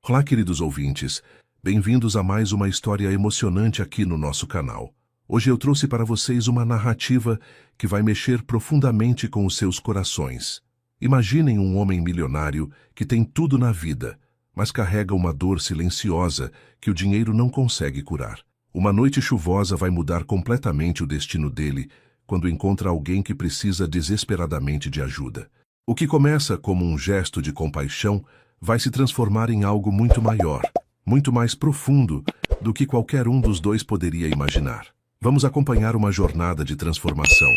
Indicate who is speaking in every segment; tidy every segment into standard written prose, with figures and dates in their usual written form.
Speaker 1: Olá, queridos ouvintes. Bem-vindos a mais uma história emocionante aqui no nosso canal. Hoje eu trouxe para vocês uma narrativa que vai mexer profundamente com os seus corações. Imaginem um homem milionário que tem tudo na vida, mas carrega uma dor silenciosa que o dinheiro não consegue curar. Uma noite chuvosa vai mudar completamente o destino dele quando encontra alguém que precisa desesperadamente de ajuda. O que começa como um gesto de compaixão vai se transformar em algo muito maior, muito mais profundo do que qualquer um dos dois poderia imaginar. Vamos acompanhar uma jornada de transformação,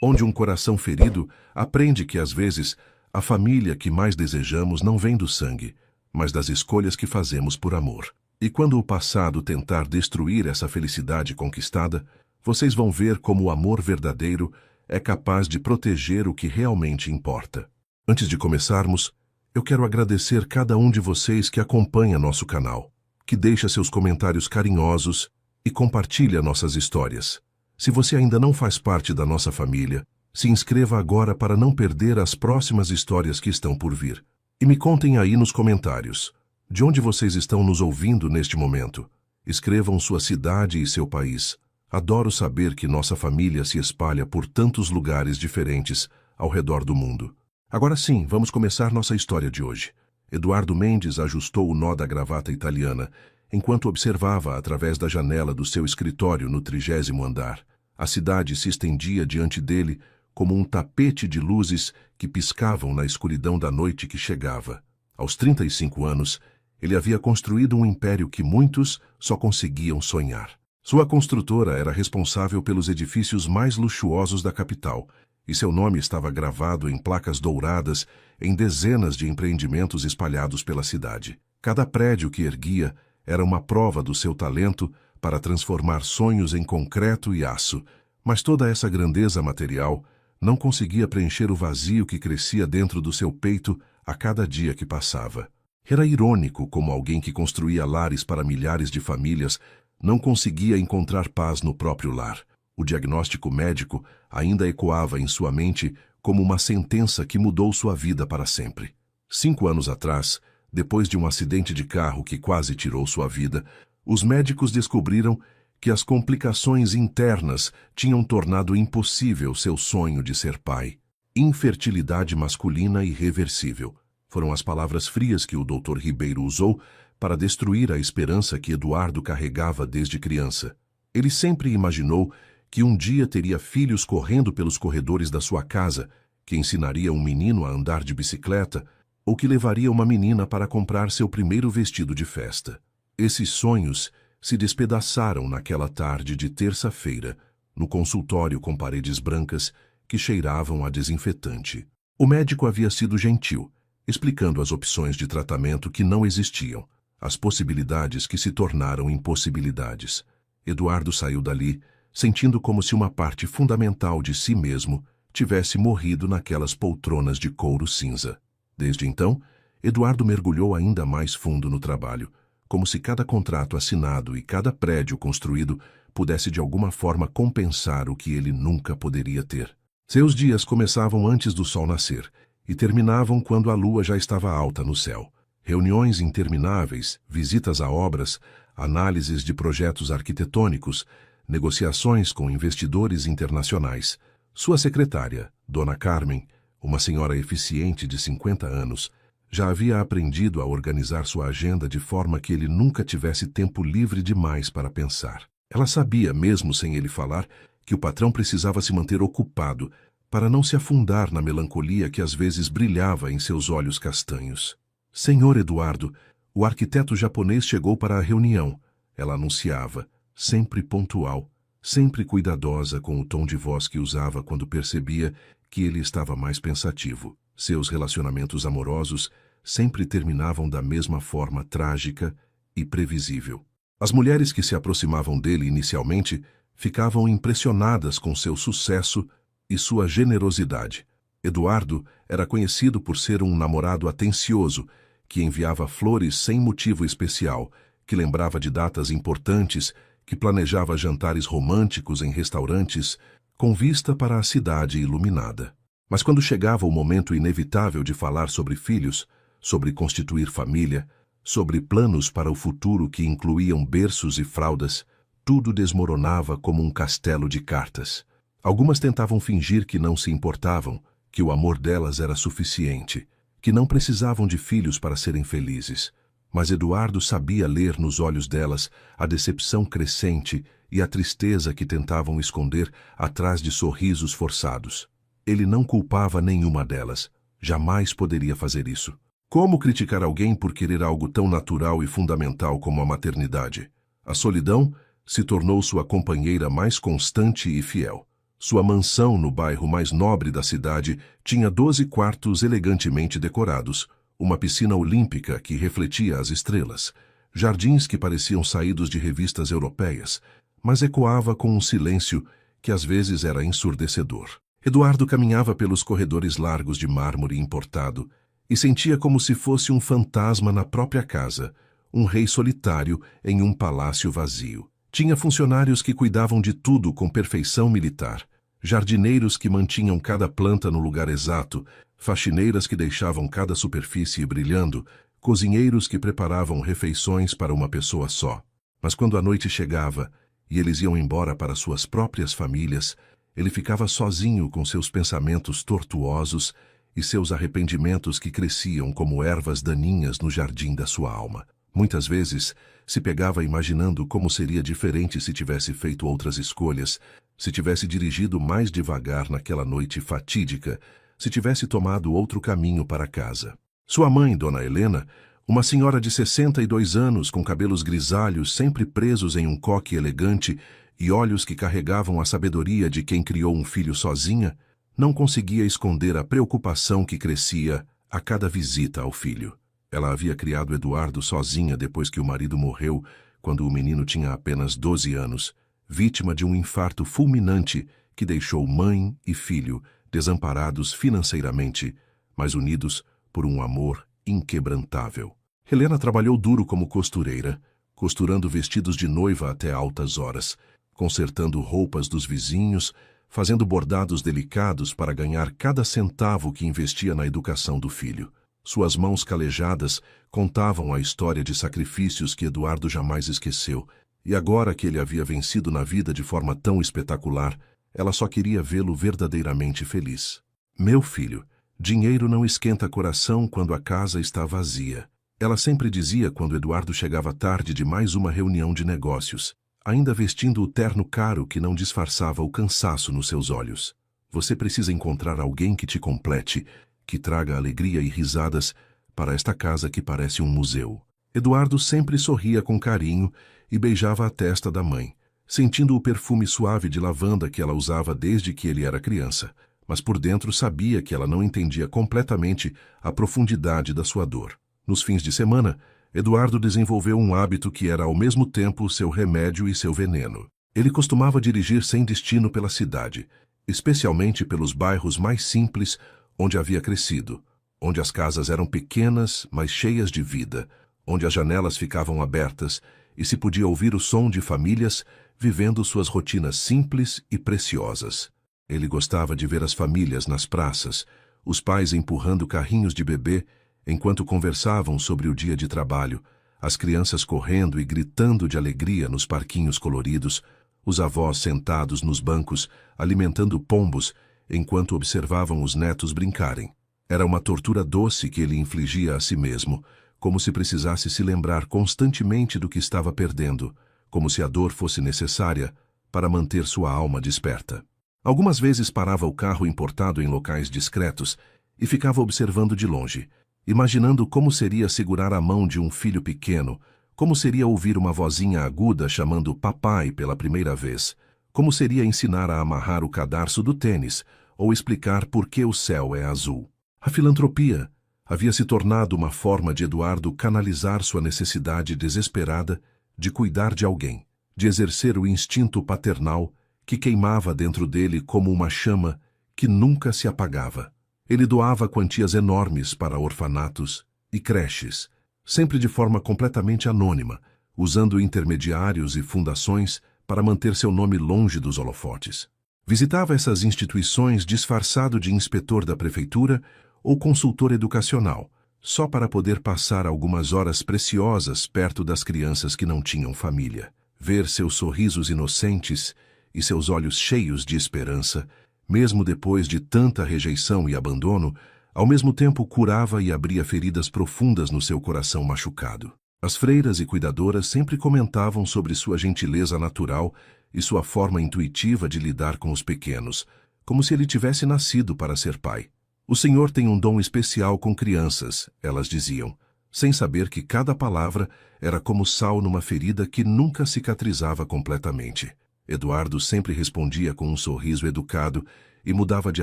Speaker 1: onde um coração ferido aprende que, às vezes, a família que mais desejamos não vem do sangue, mas das escolhas que fazemos por amor. E quando o passado tentar destruir essa felicidade conquistada, vocês vão ver como o amor verdadeiro é capaz de proteger o que realmente importa. Antes de começarmos, eu quero agradecer cada um de vocês que acompanha nosso canal, que deixa seus comentários carinhosos e compartilha nossas histórias. Se você ainda não faz parte da nossa família, se inscreva agora para não perder as próximas histórias que estão por vir. E me contem aí nos comentários, de onde vocês estão nos ouvindo neste momento. Escrevam sua cidade e seu país. Adoro saber que nossa família se espalha por tantos lugares diferentes ao redor do mundo. Agora sim, vamos começar nossa história de hoje. Eduardo Mendes ajustou o nó da gravata italiana enquanto observava através da janela do seu escritório no 30º andar. A cidade se estendia diante dele como um tapete de luzes que piscavam na escuridão da noite que chegava. Aos 35 anos, ele havia construído um império que muitos só conseguiam sonhar. Sua construtora era responsável pelos edifícios mais luxuosos da capital, e seu nome estava gravado em placas douradas em dezenas de empreendimentos espalhados pela cidade. Cada prédio que erguia era uma prova do seu talento para transformar sonhos em concreto e aço, mas toda essa grandeza material não conseguia preencher o vazio que crescia dentro do seu peito a cada dia que passava. Era irônico como alguém que construía lares para milhares de famílias não conseguia encontrar paz no próprio lar. O diagnóstico médico ainda ecoava em sua mente como uma sentença que mudou sua vida para sempre. 5 anos atrás, depois de um acidente de carro que quase tirou sua vida, os médicos descobriram que as complicações internas tinham tornado impossível seu sonho de ser pai. Infertilidade masculina irreversível. Foram as palavras frias que o Dr. Ribeiro usou para destruir a esperança que Eduardo carregava desde criança. Ele sempre imaginou que um dia teria filhos correndo pelos corredores da sua casa, que ensinaria um menino a andar de bicicleta ou que levaria uma menina para comprar seu primeiro vestido de festa. Esses sonhos se despedaçaram naquela tarde de terça-feira, no consultório com paredes brancas que cheiravam a desinfetante. O médico havia sido gentil, explicando as opções de tratamento que não existiam, as possibilidades que se tornaram impossibilidades. Eduardo saiu dali sentindo como se uma parte fundamental de si mesmo tivesse morrido naquelas poltronas de couro cinza. Desde então, Eduardo mergulhou ainda mais fundo no trabalho, como se cada contrato assinado e cada prédio construído pudesse de alguma forma compensar o que ele nunca poderia ter. Seus dias começavam antes do sol nascer e terminavam quando a lua já estava alta no céu. Reuniões intermináveis, visitas a obras, análises de projetos arquitetônicos, negociações com investidores internacionais. Sua secretária, Dona Carmen, uma senhora eficiente de 50 anos, já havia aprendido a organizar sua agenda de forma que ele nunca tivesse tempo livre demais para pensar. Ela sabia, mesmo sem ele falar, que o patrão precisava se manter ocupado para não se afundar na melancolia que às vezes brilhava em seus olhos castanhos. Senhor Eduardo, o arquiteto japonês chegou para a reunião, ela anunciava, sempre pontual, sempre cuidadosa com o tom de voz que usava quando percebia que ele estava mais pensativo. Seus relacionamentos amorosos sempre terminavam da mesma forma trágica e previsível. As mulheres que se aproximavam dele inicialmente ficavam impressionadas com seu sucesso e sua generosidade. Eduardo era conhecido por ser um namorado atencioso, que enviava flores sem motivo especial, que lembrava de datas importantes, que planejava jantares românticos em restaurantes, com vista para a cidade iluminada. Mas quando chegava o momento inevitável de falar sobre filhos, sobre constituir família, sobre planos para o futuro que incluíam berços e fraldas, tudo desmoronava como um castelo de cartas. Algumas tentavam fingir que não se importavam, que o amor delas era suficiente, que não precisavam de filhos para serem felizes. Mas Eduardo sabia ler nos olhos delas a decepção crescente e a tristeza que tentavam esconder atrás de sorrisos forçados. Ele não culpava nenhuma delas. Jamais poderia fazer isso. Como criticar alguém por querer algo tão natural e fundamental como a maternidade? A solidão se tornou sua companheira mais constante e fiel. Sua mansão no bairro mais nobre da cidade tinha 12 quartos elegantemente decorados, uma piscina olímpica que refletia as estrelas, jardins que pareciam saídos de revistas europeias, mas ecoava com um silêncio que às vezes era ensurdecedor. Eduardo caminhava pelos corredores largos de mármore importado e sentia como se fosse um fantasma na própria casa, um rei solitário em um palácio vazio. Tinha funcionários que cuidavam de tudo com perfeição militar, jardineiros que mantinham cada planta no lugar exato, faxineiras que deixavam cada superfície brilhando, cozinheiros que preparavam refeições para uma pessoa só. Mas quando a noite chegava e eles iam embora para suas próprias famílias, ele ficava sozinho com seus pensamentos tortuosos e seus arrependimentos que cresciam como ervas daninhas no jardim da sua alma. Muitas vezes, se pegava imaginando como seria diferente se tivesse feito outras escolhas, se tivesse dirigido mais devagar naquela noite fatídica, se tivesse tomado outro caminho para casa. Sua mãe, Dona Helena, uma senhora de 62 anos com cabelos grisalhos sempre presos em um coque elegante e olhos que carregavam a sabedoria de quem criou um filho sozinha, não conseguia esconder a preocupação que crescia a cada visita ao filho. Ela havia criado Eduardo sozinha depois que o marido morreu, quando o menino tinha apenas 12 anos, vítima de um infarto fulminante que deixou mãe e filho desamparados financeiramente, mas unidos por um amor inquebrantável. Helena trabalhou duro como costureira, costurando vestidos de noiva até altas horas, consertando roupas dos vizinhos, fazendo bordados delicados para ganhar cada centavo que investia na educação do filho. Suas mãos calejadas contavam a história de sacrifícios que Eduardo jamais esqueceu, e agora que ele havia vencido na vida de forma tão espetacular, ela só queria vê-lo verdadeiramente feliz. Meu filho, dinheiro não esquenta coração quando a casa está vazia. Ela sempre dizia quando Eduardo chegava tarde de mais uma reunião de negócios, ainda vestindo o terno caro que não disfarçava o cansaço nos seus olhos. Você precisa encontrar alguém que te complete, que traga alegria e risadas para esta casa que parece um museu. Eduardo sempre sorria com carinho e beijava a testa da mãe, sentindo o perfume suave de lavanda que ela usava desde que ele era criança, mas por dentro sabia que ela não entendia completamente a profundidade da sua dor. Nos fins de semana, Eduardo desenvolveu um hábito que era ao mesmo tempo seu remédio e seu veneno. Ele costumava dirigir sem destino pela cidade, especialmente pelos bairros mais simples onde havia crescido, onde as casas eram pequenas, mas cheias de vida, onde as janelas ficavam abertas e se podia ouvir o som de famílias vivendo suas rotinas simples e preciosas. Ele gostava de ver as famílias nas praças, os pais empurrando carrinhos de bebê enquanto conversavam sobre o dia de trabalho, as crianças correndo e gritando de alegria nos parquinhos coloridos, os avós sentados nos bancos alimentando pombos enquanto observavam os netos brincarem. Era uma tortura doce que ele infligia a si mesmo, como se precisasse se lembrar constantemente do que estava perdendo, como se a dor fosse necessária para manter sua alma desperta. Algumas vezes parava o carro importado em locais discretos e ficava observando de longe, imaginando como seria segurar a mão de um filho pequeno, como seria ouvir uma vozinha aguda chamando papai pela primeira vez, como seria ensinar a amarrar o cadarço do tênis ou explicar por que o céu é azul. A filantropia havia se tornado uma forma de Eduardo canalizar sua necessidade desesperada de cuidar de alguém, de exercer o instinto paternal que queimava dentro dele como uma chama que nunca se apagava. Ele doava quantias enormes para orfanatos e creches, sempre de forma completamente anônima, usando intermediários e fundações para manter seu nome longe dos holofotes. Visitava essas instituições disfarçado de inspetor da prefeitura ou consultor educacional, só para poder passar algumas horas preciosas perto das crianças que não tinham família. Ver seus sorrisos inocentes e seus olhos cheios de esperança, mesmo depois de tanta rejeição e abandono, ao mesmo tempo curava e abria feridas profundas no seu coração machucado. As freiras e cuidadoras sempre comentavam sobre sua gentileza natural e sua forma intuitiva de lidar com os pequenos, como se ele tivesse nascido para ser pai. O Senhor tem um dom especial com crianças, elas diziam, sem saber que cada palavra era como sal numa ferida que nunca cicatrizava completamente. Eduardo sempre respondia com um sorriso educado e mudava de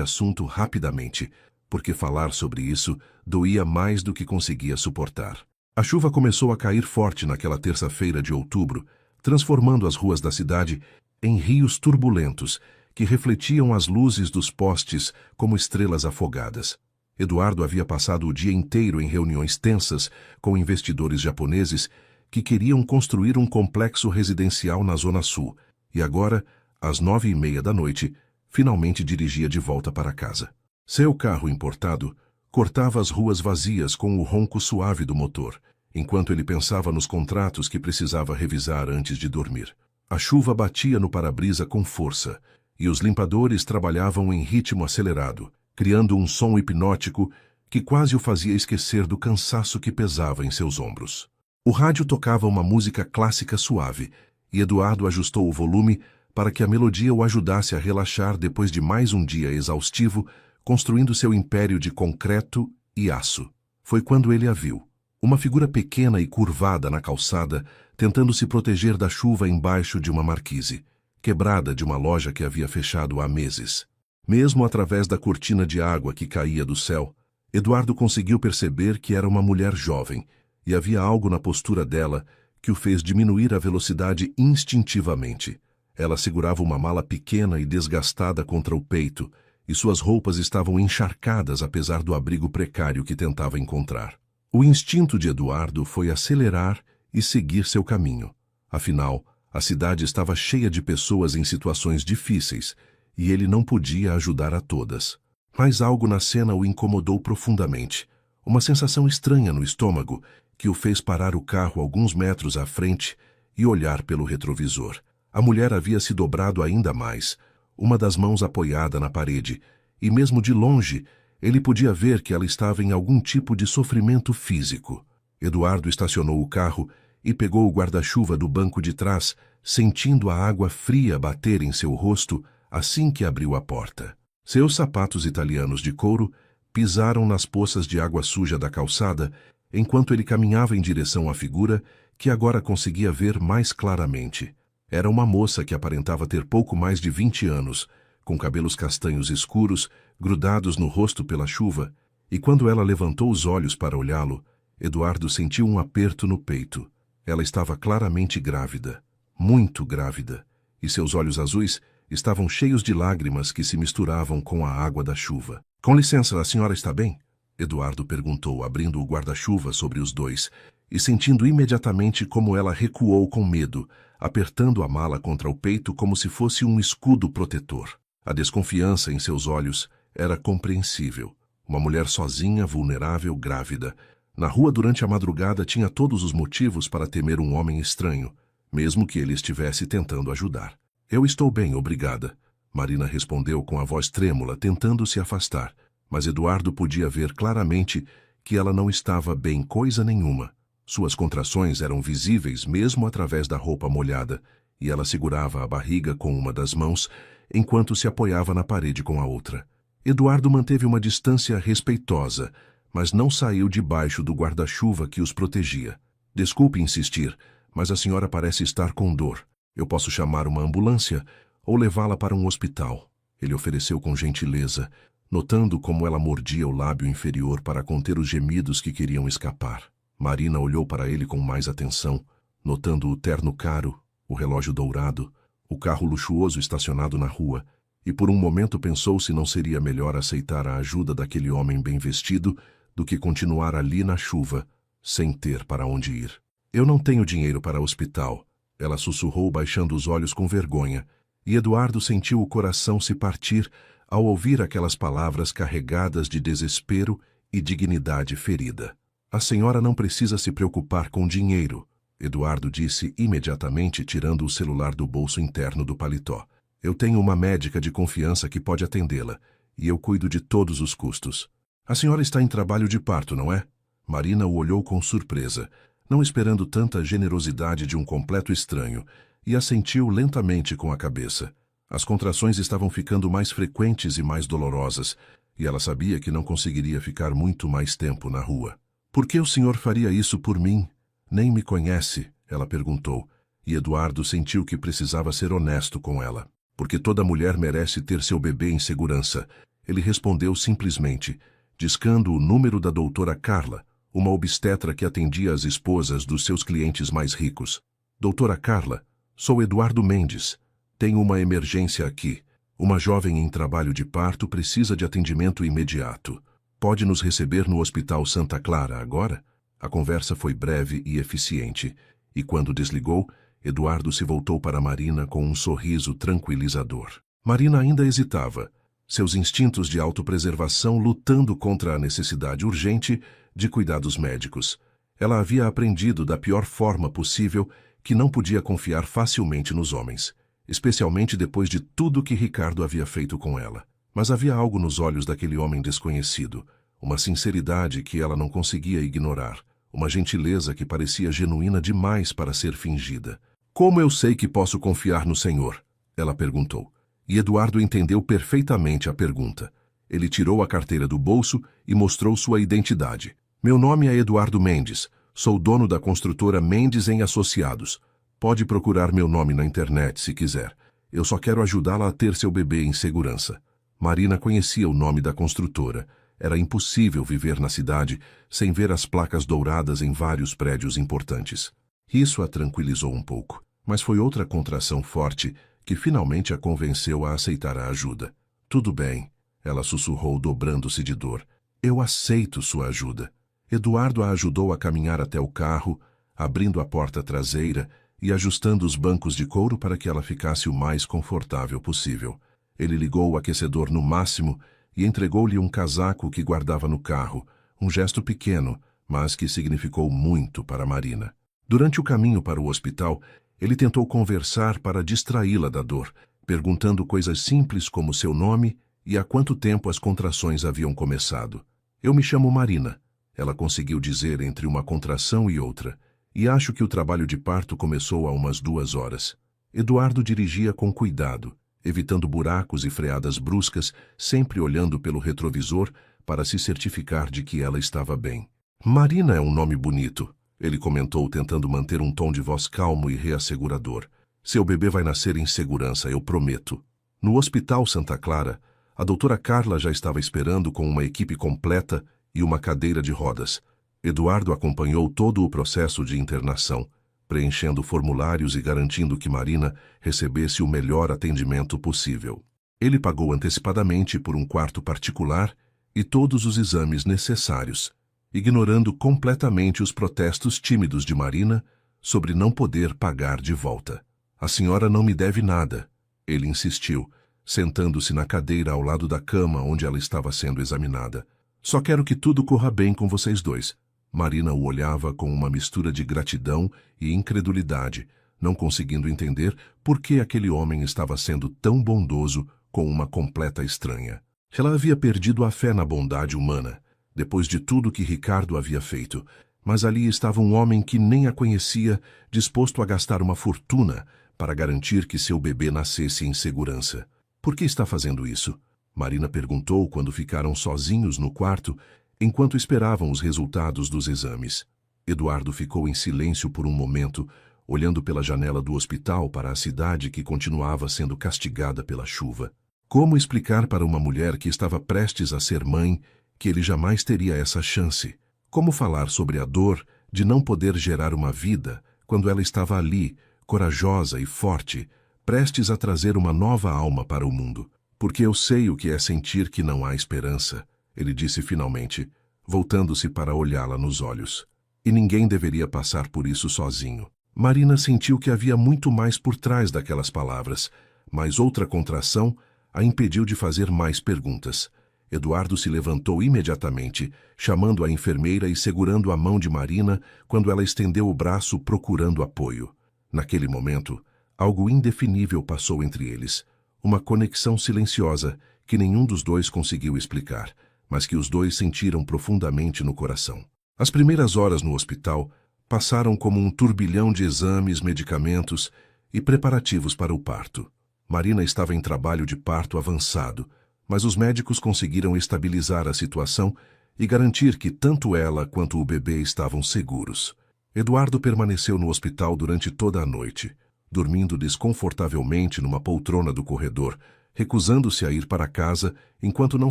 Speaker 1: assunto rapidamente, porque falar sobre isso doía mais do que conseguia suportar. A chuva começou a cair forte naquela terça-feira de outubro, transformando as ruas da cidade em rios turbulentos que refletiam as luzes dos postes como estrelas afogadas. Eduardo havia passado o dia inteiro em reuniões tensas com investidores japoneses que queriam construir um complexo residencial na Zona Sul, e agora, às 9h30 da noite, finalmente dirigia de volta para casa. Seu carro importado cortava as ruas vazias com o ronco suave do motor, enquanto ele pensava nos contratos que precisava revisar antes de dormir. A chuva batia no para-brisa com força, e os limpadores trabalhavam em ritmo acelerado, criando um som hipnótico que quase o fazia esquecer do cansaço que pesava em seus ombros. O rádio tocava uma música clássica suave, e Eduardo ajustou o volume para que a melodia o ajudasse a relaxar depois de mais um dia exaustivo, construindo seu império de concreto e aço. Foi quando ele a viu. Uma figura pequena e curvada na calçada, tentando se proteger da chuva embaixo de uma marquise, quebrada de uma loja que havia fechado há meses. Mesmo através da cortina de água que caía do céu, Eduardo conseguiu perceber que era uma mulher jovem, e havia algo na postura dela que o fez diminuir a velocidade instintivamente. Ela segurava uma mala pequena e desgastada contra o peito, e suas roupas estavam encharcadas apesar do abrigo precário que tentava encontrar. O instinto de Eduardo foi acelerar e seguir seu caminho. Afinal, a cidade estava cheia de pessoas em situações difíceis, e ele não podia ajudar a todas. Mas algo na cena o incomodou profundamente. Uma sensação estranha no estômago que o fez parar o carro alguns metros à frente e olhar pelo retrovisor. A mulher havia se dobrado ainda mais, uma das mãos apoiada na parede, e mesmo de longe ele podia ver que ela estava em algum tipo de sofrimento físico. Eduardo estacionou o carro e pegou o guarda-chuva do banco de trás, sentindo a água fria bater em seu rosto assim que abriu a porta. Seus sapatos italianos de couro pisaram nas poças de água suja da calçada, enquanto ele caminhava em direção à figura que agora conseguia ver mais claramente. Era uma moça que aparentava ter pouco mais de 20 anos, com cabelos castanhos escuros, grudados no rosto pela chuva, e quando ela levantou os olhos para olhá-lo, Eduardo sentiu um aperto no peito. Ela estava claramente grávida, muito grávida, e seus olhos azuis estavam cheios de lágrimas que se misturavam com a água da chuva. "Com licença, a senhora está bem?" Eduardo perguntou, abrindo o guarda-chuva sobre os dois, e sentindo imediatamente como ela recuou com medo, apertando a mala contra o peito como se fosse um escudo protetor. A desconfiança em seus olhos era compreensível. Uma mulher sozinha, vulnerável, grávida. Na rua durante a madrugada tinha todos os motivos para temer um homem estranho, mesmo que ele estivesse tentando ajudar. "Eu estou bem, obrigada", Marina respondeu com a voz trêmula, tentando se afastar, mas Eduardo podia ver claramente que ela não estava bem coisa nenhuma. Suas contrações eram visíveis mesmo através da roupa molhada, e ela segurava a barriga com uma das mãos, enquanto se apoiava na parede com a outra. Eduardo manteve uma distância respeitosa, mas não saiu debaixo do guarda-chuva que os protegia. "Desculpe insistir, mas a senhora parece estar com dor. Eu posso chamar uma ambulância ou levá-la para um hospital", ele ofereceu com gentileza, notando como ela mordia o lábio inferior para conter os gemidos que queriam escapar. Marina olhou para ele com mais atenção, notando o terno caro, o relógio dourado, o carro luxuoso estacionado na rua, e por um momento pensou se não seria melhor aceitar a ajuda daquele homem bem vestido do que continuar ali na chuva, sem ter para onde ir. "Eu não tenho dinheiro para hospital", ela sussurrou baixando os olhos com vergonha, e Eduardo sentiu o coração se partir ao ouvir aquelas palavras carregadas de desespero e dignidade ferida. A senhora não precisa se preocupar com dinheiro, Eduardo disse imediatamente, tirando o celular do bolso interno do paletó. Eu tenho uma médica de confiança que pode atendê-la, e eu cuido de todos os custos. A senhora está em trabalho de parto, não é? Marina o olhou com surpresa, não esperando tanta generosidade de um completo estranho, e assentiu lentamente com a cabeça. As contrações estavam ficando mais frequentes e mais dolorosas, e ela sabia que não conseguiria ficar muito mais tempo na rua. Por que o senhor faria isso por mim? Nem me conhece, ela perguntou, e Eduardo sentiu que precisava ser honesto com ela. Porque toda mulher merece ter seu bebê em segurança. Ele respondeu simplesmente, discando o número da doutora Carla, uma obstetra que atendia as esposas dos seus clientes mais ricos. Doutora Carla, sou Eduardo Mendes. Tenho uma emergência aqui. Uma jovem em trabalho de parto precisa de atendimento imediato. Pode nos receber no Hospital Santa Clara agora? A conversa foi breve e eficiente, e quando desligou, Eduardo se voltou para Marina com um sorriso tranquilizador. Marina ainda hesitava, seus instintos de autopreservação lutando contra a necessidade urgente de cuidados médicos. Ela havia aprendido da pior forma possível que não podia confiar facilmente nos homens, especialmente depois de tudo que Ricardo havia feito com ela. Mas havia algo nos olhos daquele homem desconhecido, uma sinceridade que ela não conseguia ignorar, uma gentileza que parecia genuína demais para ser fingida. Como eu sei que posso confiar no senhor? Ela perguntou. E Eduardo entendeu perfeitamente a pergunta. Ele tirou a carteira do bolso e mostrou sua identidade. Meu nome é Eduardo Mendes. Sou dono da construtora Mendes em Associados. Pode procurar meu nome na internet se quiser. Eu só quero ajudá-la a ter seu bebê em segurança. Marina conhecia o nome da construtora. Era impossível viver na cidade sem ver as placas douradas em vários prédios importantes. Isso a tranquilizou um pouco, mas foi outra contração forte que finalmente a convenceu a aceitar a ajuda. Tudo bem, ela sussurrou, dobrando-se de dor. Eu aceito sua ajuda. Eduardo a ajudou a caminhar até o carro, abrindo a porta traseira e ajustando os bancos de couro para que ela ficasse o mais confortável possível. Ele ligou o aquecedor no máximo e entregou-lhe um casaco que guardava no carro, um gesto pequeno, mas que significou muito para Marina. Durante o caminho para o hospital, ele tentou conversar para distraí-la da dor, perguntando coisas simples como seu nome e há quanto tempo as contrações haviam começado. Eu me chamo Marina, ela conseguiu dizer entre uma contração e outra, e acho que o trabalho de parto começou há umas 2 horas. Eduardo dirigia com cuidado, evitando buracos e freadas bruscas, sempre olhando pelo retrovisor para se certificar de que ela estava bem. Marina é um nome bonito, ele comentou, tentando manter um tom de voz calmo e reassegurador. Seu bebê vai nascer em segurança, eu prometo. No Hospital Santa Clara, a doutora Carla já estava esperando com uma equipe completa e uma cadeira de rodas. Eduardo acompanhou todo o processo de internação, preenchendo formulários e garantindo que Marina recebesse o melhor atendimento possível. Ele pagou antecipadamente por um quarto particular e todos os exames necessários, ignorando completamente os protestos tímidos de Marina sobre não poder pagar de volta. A senhora não me deve nada, ele insistiu, sentando-se na cadeira ao lado da cama onde ela estava sendo examinada. Só quero que tudo corra bem com vocês dois. Marina o olhava com uma mistura de gratidão e incredulidade, não conseguindo entender por que aquele homem estava sendo tão bondoso com uma completa estranha. Ela havia perdido a fé na bondade humana, depois de tudo que Ricardo havia feito, mas ali estava um homem que nem a conhecia, disposto a gastar uma fortuna para garantir que seu bebê nascesse em segurança. Por que está fazendo isso? Marina perguntou quando ficaram sozinhos no quarto, enquanto esperavam os resultados dos exames. Eduardo ficou em silêncio por um momento, olhando pela janela do hospital para a cidade que continuava sendo castigada pela chuva. Como explicar para uma mulher que estava prestes a ser mãe que ele jamais teria essa chance? Como falar sobre a dor de não poder gerar uma vida quando ela estava ali, corajosa e forte, prestes a trazer uma nova alma para o mundo? Porque eu sei o que é sentir que não há esperança, ele disse finalmente, voltando-se para olhá-la nos olhos. E ninguém deveria passar por isso sozinho. Marina sentiu que havia muito mais por trás daquelas palavras, mas outra contração a impediu de fazer mais perguntas. Eduardo se levantou imediatamente, chamando a enfermeira e segurando a mão de Marina quando ela estendeu o braço procurando apoio. Naquele momento, algo indefinível passou entre eles. Uma conexão silenciosa que nenhum dos dois conseguiu explicar, mas que os dois sentiram profundamente no coração. As primeiras horas no hospital passaram como um turbilhão de exames, medicamentos e preparativos para o parto. Marina estava em trabalho de parto avançado, mas os médicos conseguiram estabilizar a situação e garantir que tanto ela quanto o bebê estavam seguros. Eduardo permaneceu no hospital durante toda a noite, dormindo desconfortavelmente numa poltrona do corredor, recusando-se a ir para casa enquanto não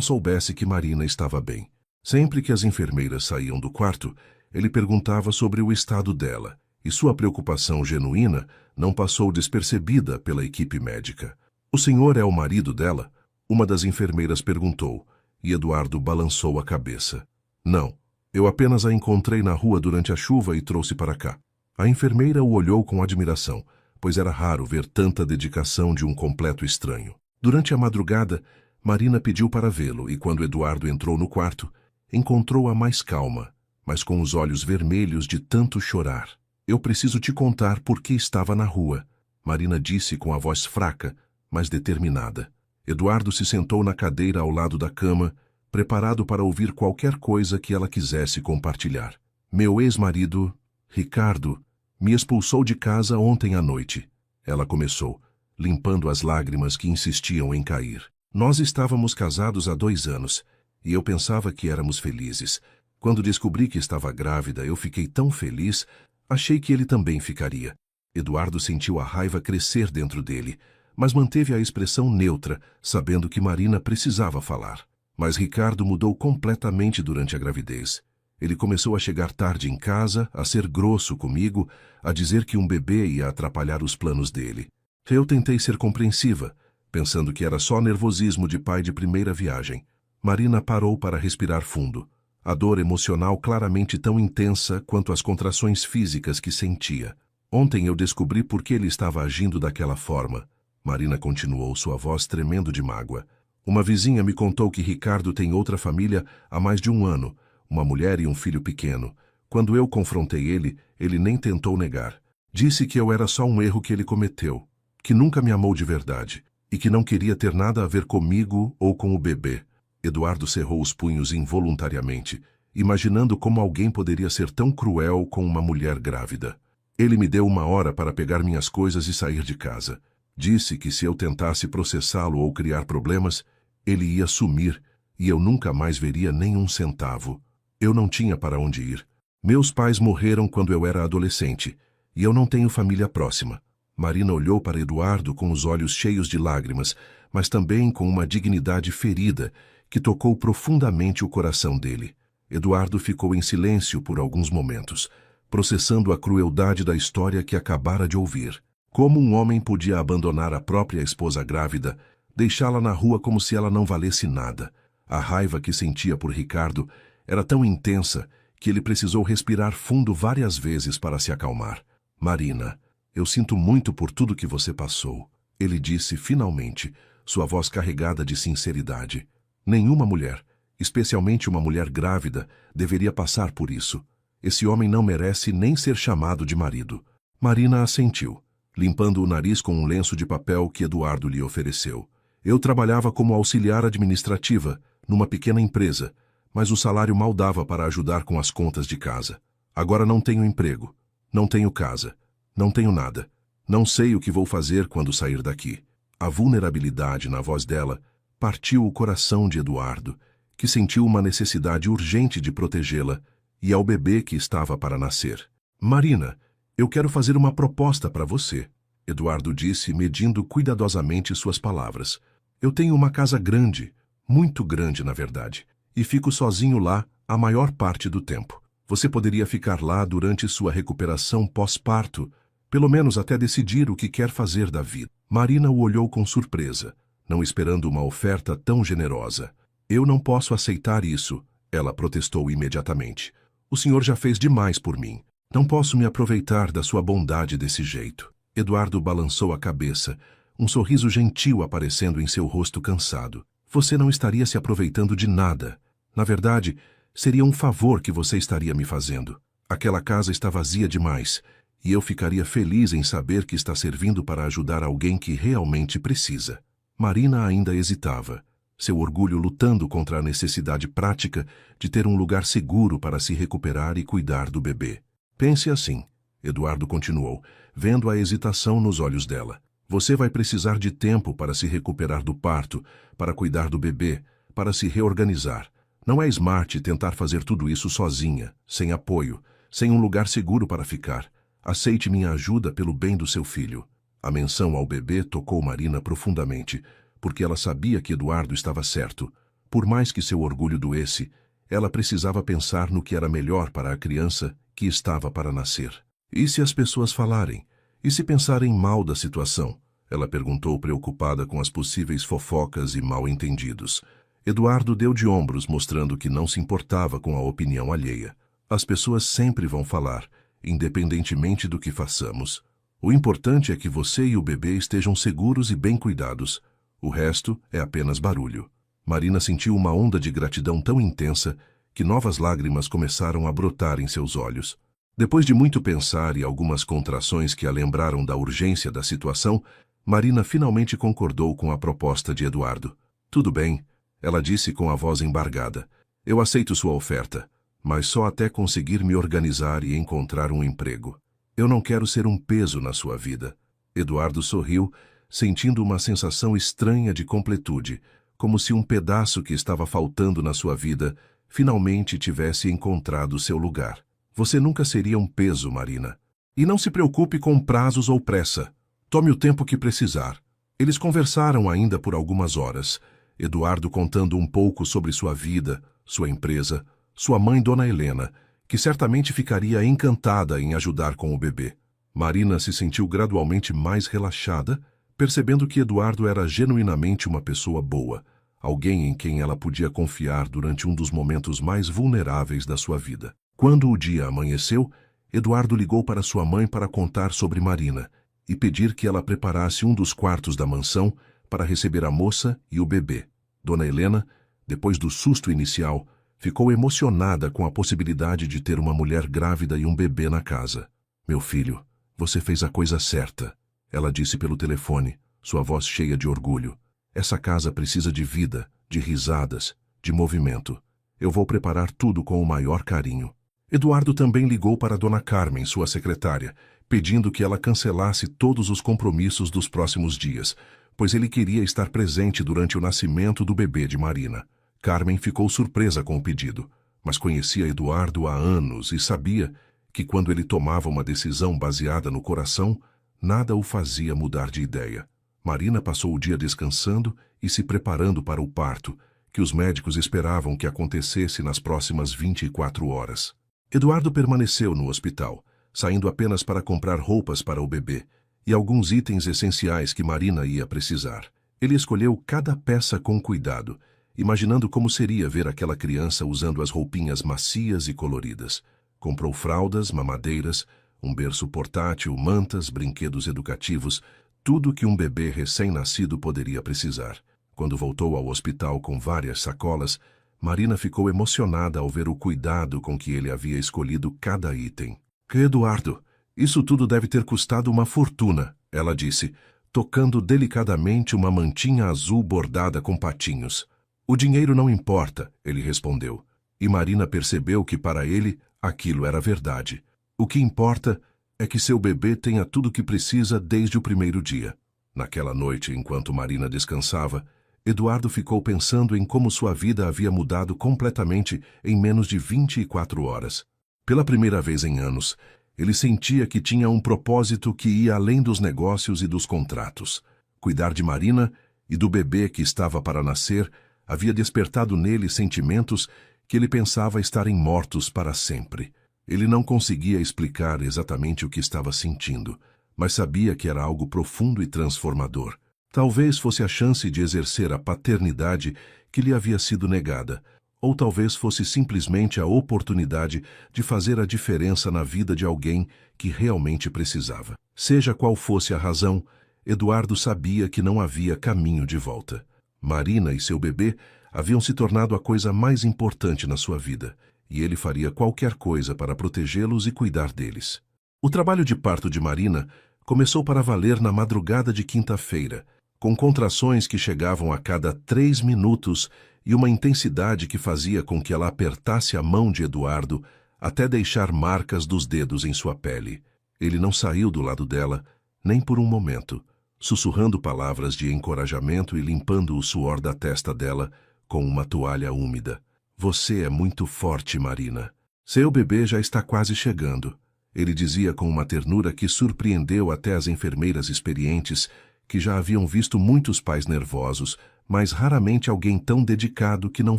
Speaker 1: soubesse que Marina estava bem. Sempre que as enfermeiras saíam do quarto, ele perguntava sobre o estado dela, e sua preocupação genuína não passou despercebida pela equipe médica. "O senhor é o marido dela?" Uma das enfermeiras perguntou, e Eduardo balançou a cabeça. "Não, eu apenas a encontrei na rua durante a chuva e trouxe para cá." A enfermeira o olhou com admiração, pois era raro ver tanta dedicação de um completo estranho. Durante a madrugada, Marina pediu para vê-lo e quando Eduardo entrou no quarto, encontrou-a mais calma, mas com os olhos vermelhos de tanto chorar. "Eu preciso te contar por que estava na rua", Marina disse com a voz fraca, mas determinada. Eduardo se sentou na cadeira ao lado da cama, preparado para ouvir qualquer coisa que ela quisesse compartilhar. "Meu ex-marido, Ricardo, me expulsou de casa ontem à noite", ela começou, limpando as lágrimas que insistiam em cair. "Nós estávamos casados há 2 anos, e eu pensava que éramos felizes. Quando descobri que estava grávida, eu fiquei tão feliz, achei que ele também ficaria." Eduardo sentiu a raiva crescer dentro dele, mas manteve a expressão neutra, sabendo que Marina precisava falar. Mas Ricardo mudou completamente durante a gravidez. Ele começou a chegar tarde em casa, a ser grosso comigo, a dizer que um bebê ia atrapalhar os planos dele. Eu tentei ser compreensiva, pensando que era só nervosismo de pai de primeira viagem. Marina parou para respirar fundo. A dor emocional claramente tão intensa quanto as contrações físicas que sentia. "Ontem eu descobri por que ele estava agindo daquela forma", Marina continuou, sua voz tremendo de mágoa. "Uma vizinha me contou que Ricardo tem outra família há mais de 1 ano, uma mulher e um filho pequeno. Quando eu confrontei ele, ele nem tentou negar. Disse que eu era só um erro que ele cometeu, que nunca me amou de verdade, e que não queria ter nada a ver comigo ou com o bebê." Eduardo cerrou os punhos involuntariamente, imaginando como alguém poderia ser tão cruel com uma mulher grávida. "Ele me deu 1 hora para pegar minhas coisas e sair de casa. Disse que se eu tentasse processá-lo ou criar problemas, ele ia sumir e eu nunca mais veria nenhum centavo. Eu não tinha para onde ir. Meus pais morreram quando eu era adolescente e eu não tenho família próxima." Marina olhou para Eduardo com os olhos cheios de lágrimas, mas também com uma dignidade ferida que tocou profundamente o coração dele. Eduardo ficou em silêncio por alguns momentos, processando a crueldade da história que acabara de ouvir. Como um homem podia abandonar a própria esposa grávida, deixá-la na rua como se ela não valesse nada? A raiva que sentia por Ricardo era tão intensa que ele precisou respirar fundo várias vezes para se acalmar. "Marina, eu sinto muito por tudo que você passou", ele disse finalmente, sua voz carregada de sinceridade. "Nenhuma mulher, especialmente uma mulher grávida, deveria passar por isso. Esse homem não merece nem ser chamado de marido." Marina assentiu, limpando o nariz com um lenço de papel que Eduardo lhe ofereceu. "Eu trabalhava como auxiliar administrativa, numa pequena empresa, mas o salário mal dava para ajudar com as contas de casa. Agora não tenho emprego, não tenho casa, não tenho nada. Não sei o que vou fazer quando sair daqui." A vulnerabilidade na voz dela partiu o coração de Eduardo, que sentiu uma necessidade urgente de protegê-la e ao bebê que estava para nascer. "Marina, eu quero fazer uma proposta para você", Eduardo disse, medindo cuidadosamente suas palavras. "Eu tenho uma casa grande, muito grande na verdade, e fico sozinho lá a maior parte do tempo. Você poderia ficar lá durante sua recuperação pós-parto, pelo menos até decidir o que quer fazer da vida." Marina o olhou com surpresa, não esperando uma oferta tão generosa. "Eu não posso aceitar isso", ela protestou imediatamente. "O senhor já fez demais por mim. Não posso me aproveitar da sua bondade desse jeito." Eduardo balançou a cabeça, um sorriso gentil aparecendo em seu rosto cansado. Você não estaria se aproveitando de nada. Na verdade, seria um favor que você estaria me fazendo. Aquela casa está vazia demais, e eu ficaria feliz em saber que está servindo para ajudar alguém que realmente precisa. Marina ainda hesitava, seu orgulho lutando contra a necessidade prática de ter um lugar seguro para se recuperar e cuidar do bebê. Pense assim, Eduardo continuou, vendo a hesitação nos olhos dela. Você vai precisar de tempo para se recuperar do parto, para cuidar do bebê, para se reorganizar. Não é smart tentar fazer tudo isso sozinha, sem apoio, sem um lugar seguro para ficar. Aceite minha ajuda pelo bem do seu filho. A menção ao bebê tocou Marina profundamente, porque ela sabia que Eduardo estava certo. Por mais que seu orgulho doesse, ela precisava pensar no que era melhor para a criança que estava para nascer. E se as pessoas falarem? E se pensarem mal da situação? Ela perguntou preocupada com as possíveis fofocas e mal-entendidos. Eduardo deu de ombros, mostrando que não se importava com a opinião alheia. As pessoas sempre vão falar, independentemente do que façamos. O importante é que você e o bebê estejam seguros e bem cuidados. O resto é apenas barulho. Marina sentiu uma onda de gratidão tão intensa que novas lágrimas começaram a brotar em seus olhos. Depois de muito pensar e algumas contrações que a lembraram da urgência da situação, Marina finalmente concordou com a proposta de Eduardo. Tudo bem, ela disse com a voz embargada. Eu aceito sua oferta, mas só até conseguir me organizar e encontrar um emprego. Eu não quero ser um peso na sua vida. Eduardo sorriu, sentindo uma sensação estranha de completude, como se um pedaço que estava faltando na sua vida finalmente tivesse encontrado seu lugar. Você nunca seria um peso, Marina. E não se preocupe com prazos ou pressa. Tome o tempo que precisar. Eles conversaram ainda por algumas horas, Eduardo contando um pouco sobre sua vida, sua empresa, sua mãe Dona Helena, que certamente ficaria encantada em ajudar com o bebê. Marina se sentiu gradualmente mais relaxada, percebendo que Eduardo era genuinamente uma pessoa boa, alguém em quem ela podia confiar durante um dos momentos mais vulneráveis da sua vida. Quando o dia amanheceu, Eduardo ligou para sua mãe para contar sobre Marina e pedir que ela preparasse um dos quartos da mansão para receber a moça e o bebê. Dona Helena, depois do susto inicial, ficou emocionada com a possibilidade de ter uma mulher grávida e um bebê na casa. Meu filho, você fez a coisa certa, ela disse pelo telefone, sua voz cheia de orgulho. Essa casa precisa de vida, de risadas, de movimento. Eu vou preparar tudo com o maior carinho. Eduardo também ligou para Dona Carmen, sua secretária, pedindo que ela cancelasse todos os compromissos dos próximos dias, pois ele queria estar presente durante o nascimento do bebê de Marina. Carmen ficou surpresa com o pedido, mas conhecia Eduardo há anos e sabia que quando ele tomava uma decisão baseada no coração, nada o fazia mudar de ideia. Marina passou o dia descansando e se preparando para o parto, que os médicos esperavam que acontecesse nas próximas 24 horas. Eduardo permaneceu no hospital, saindo apenas para comprar roupas para o bebê e alguns itens essenciais que Marina ia precisar. Ele escolheu cada peça com cuidado, imaginando como seria ver aquela criança usando as roupinhas macias e coloridas. Comprou fraldas, mamadeiras, um berço portátil, mantas, brinquedos educativos, tudo que um bebê recém-nascido poderia precisar. Quando voltou ao hospital com várias sacolas, Marina ficou emocionada ao ver o cuidado com que ele havia escolhido cada item. Eduardo, isso tudo deve ter custado uma fortuna, ela disse, tocando delicadamente uma mantinha azul bordada com patinhos. O dinheiro não importa, ele respondeu, e Marina percebeu que para ele aquilo era verdade. O que importa é que seu bebê tenha tudo o que precisa desde o primeiro dia. Naquela noite, enquanto Marina descansava, Eduardo ficou pensando em como sua vida havia mudado completamente em menos de 24 horas. Pela primeira vez em anos, ele sentia que tinha um propósito que ia além dos negócios e dos contratos. Cuidar de Marina e do bebê que estava para nascer havia despertado nele sentimentos que ele pensava estarem mortos para sempre. Ele não conseguia explicar exatamente o que estava sentindo, mas sabia que era algo profundo e transformador. Talvez fosse a chance de exercer a paternidade que lhe havia sido negada, ou talvez fosse simplesmente a oportunidade de fazer a diferença na vida de alguém que realmente precisava. Seja qual fosse a razão, Eduardo sabia que não havia caminho de volta. Marina e seu bebê haviam se tornado a coisa mais importante na sua vida, e ele faria qualquer coisa para protegê-los e cuidar deles. O trabalho de parto de Marina começou para valer na madrugada de quinta-feira, com contrações que chegavam a cada 3 minutos e uma intensidade que fazia com que ela apertasse a mão de Eduardo até deixar marcas dos dedos em sua pele. Ele não saiu do lado dela, nem por um momento, sussurrando palavras de encorajamento e limpando o suor da testa dela com uma toalha úmida. Você é muito forte, Marina. Seu bebê já está quase chegando. Ele dizia com uma ternura que surpreendeu até as enfermeiras experientes, que já haviam visto muitos pais nervosos, mas raramente alguém tão dedicado que não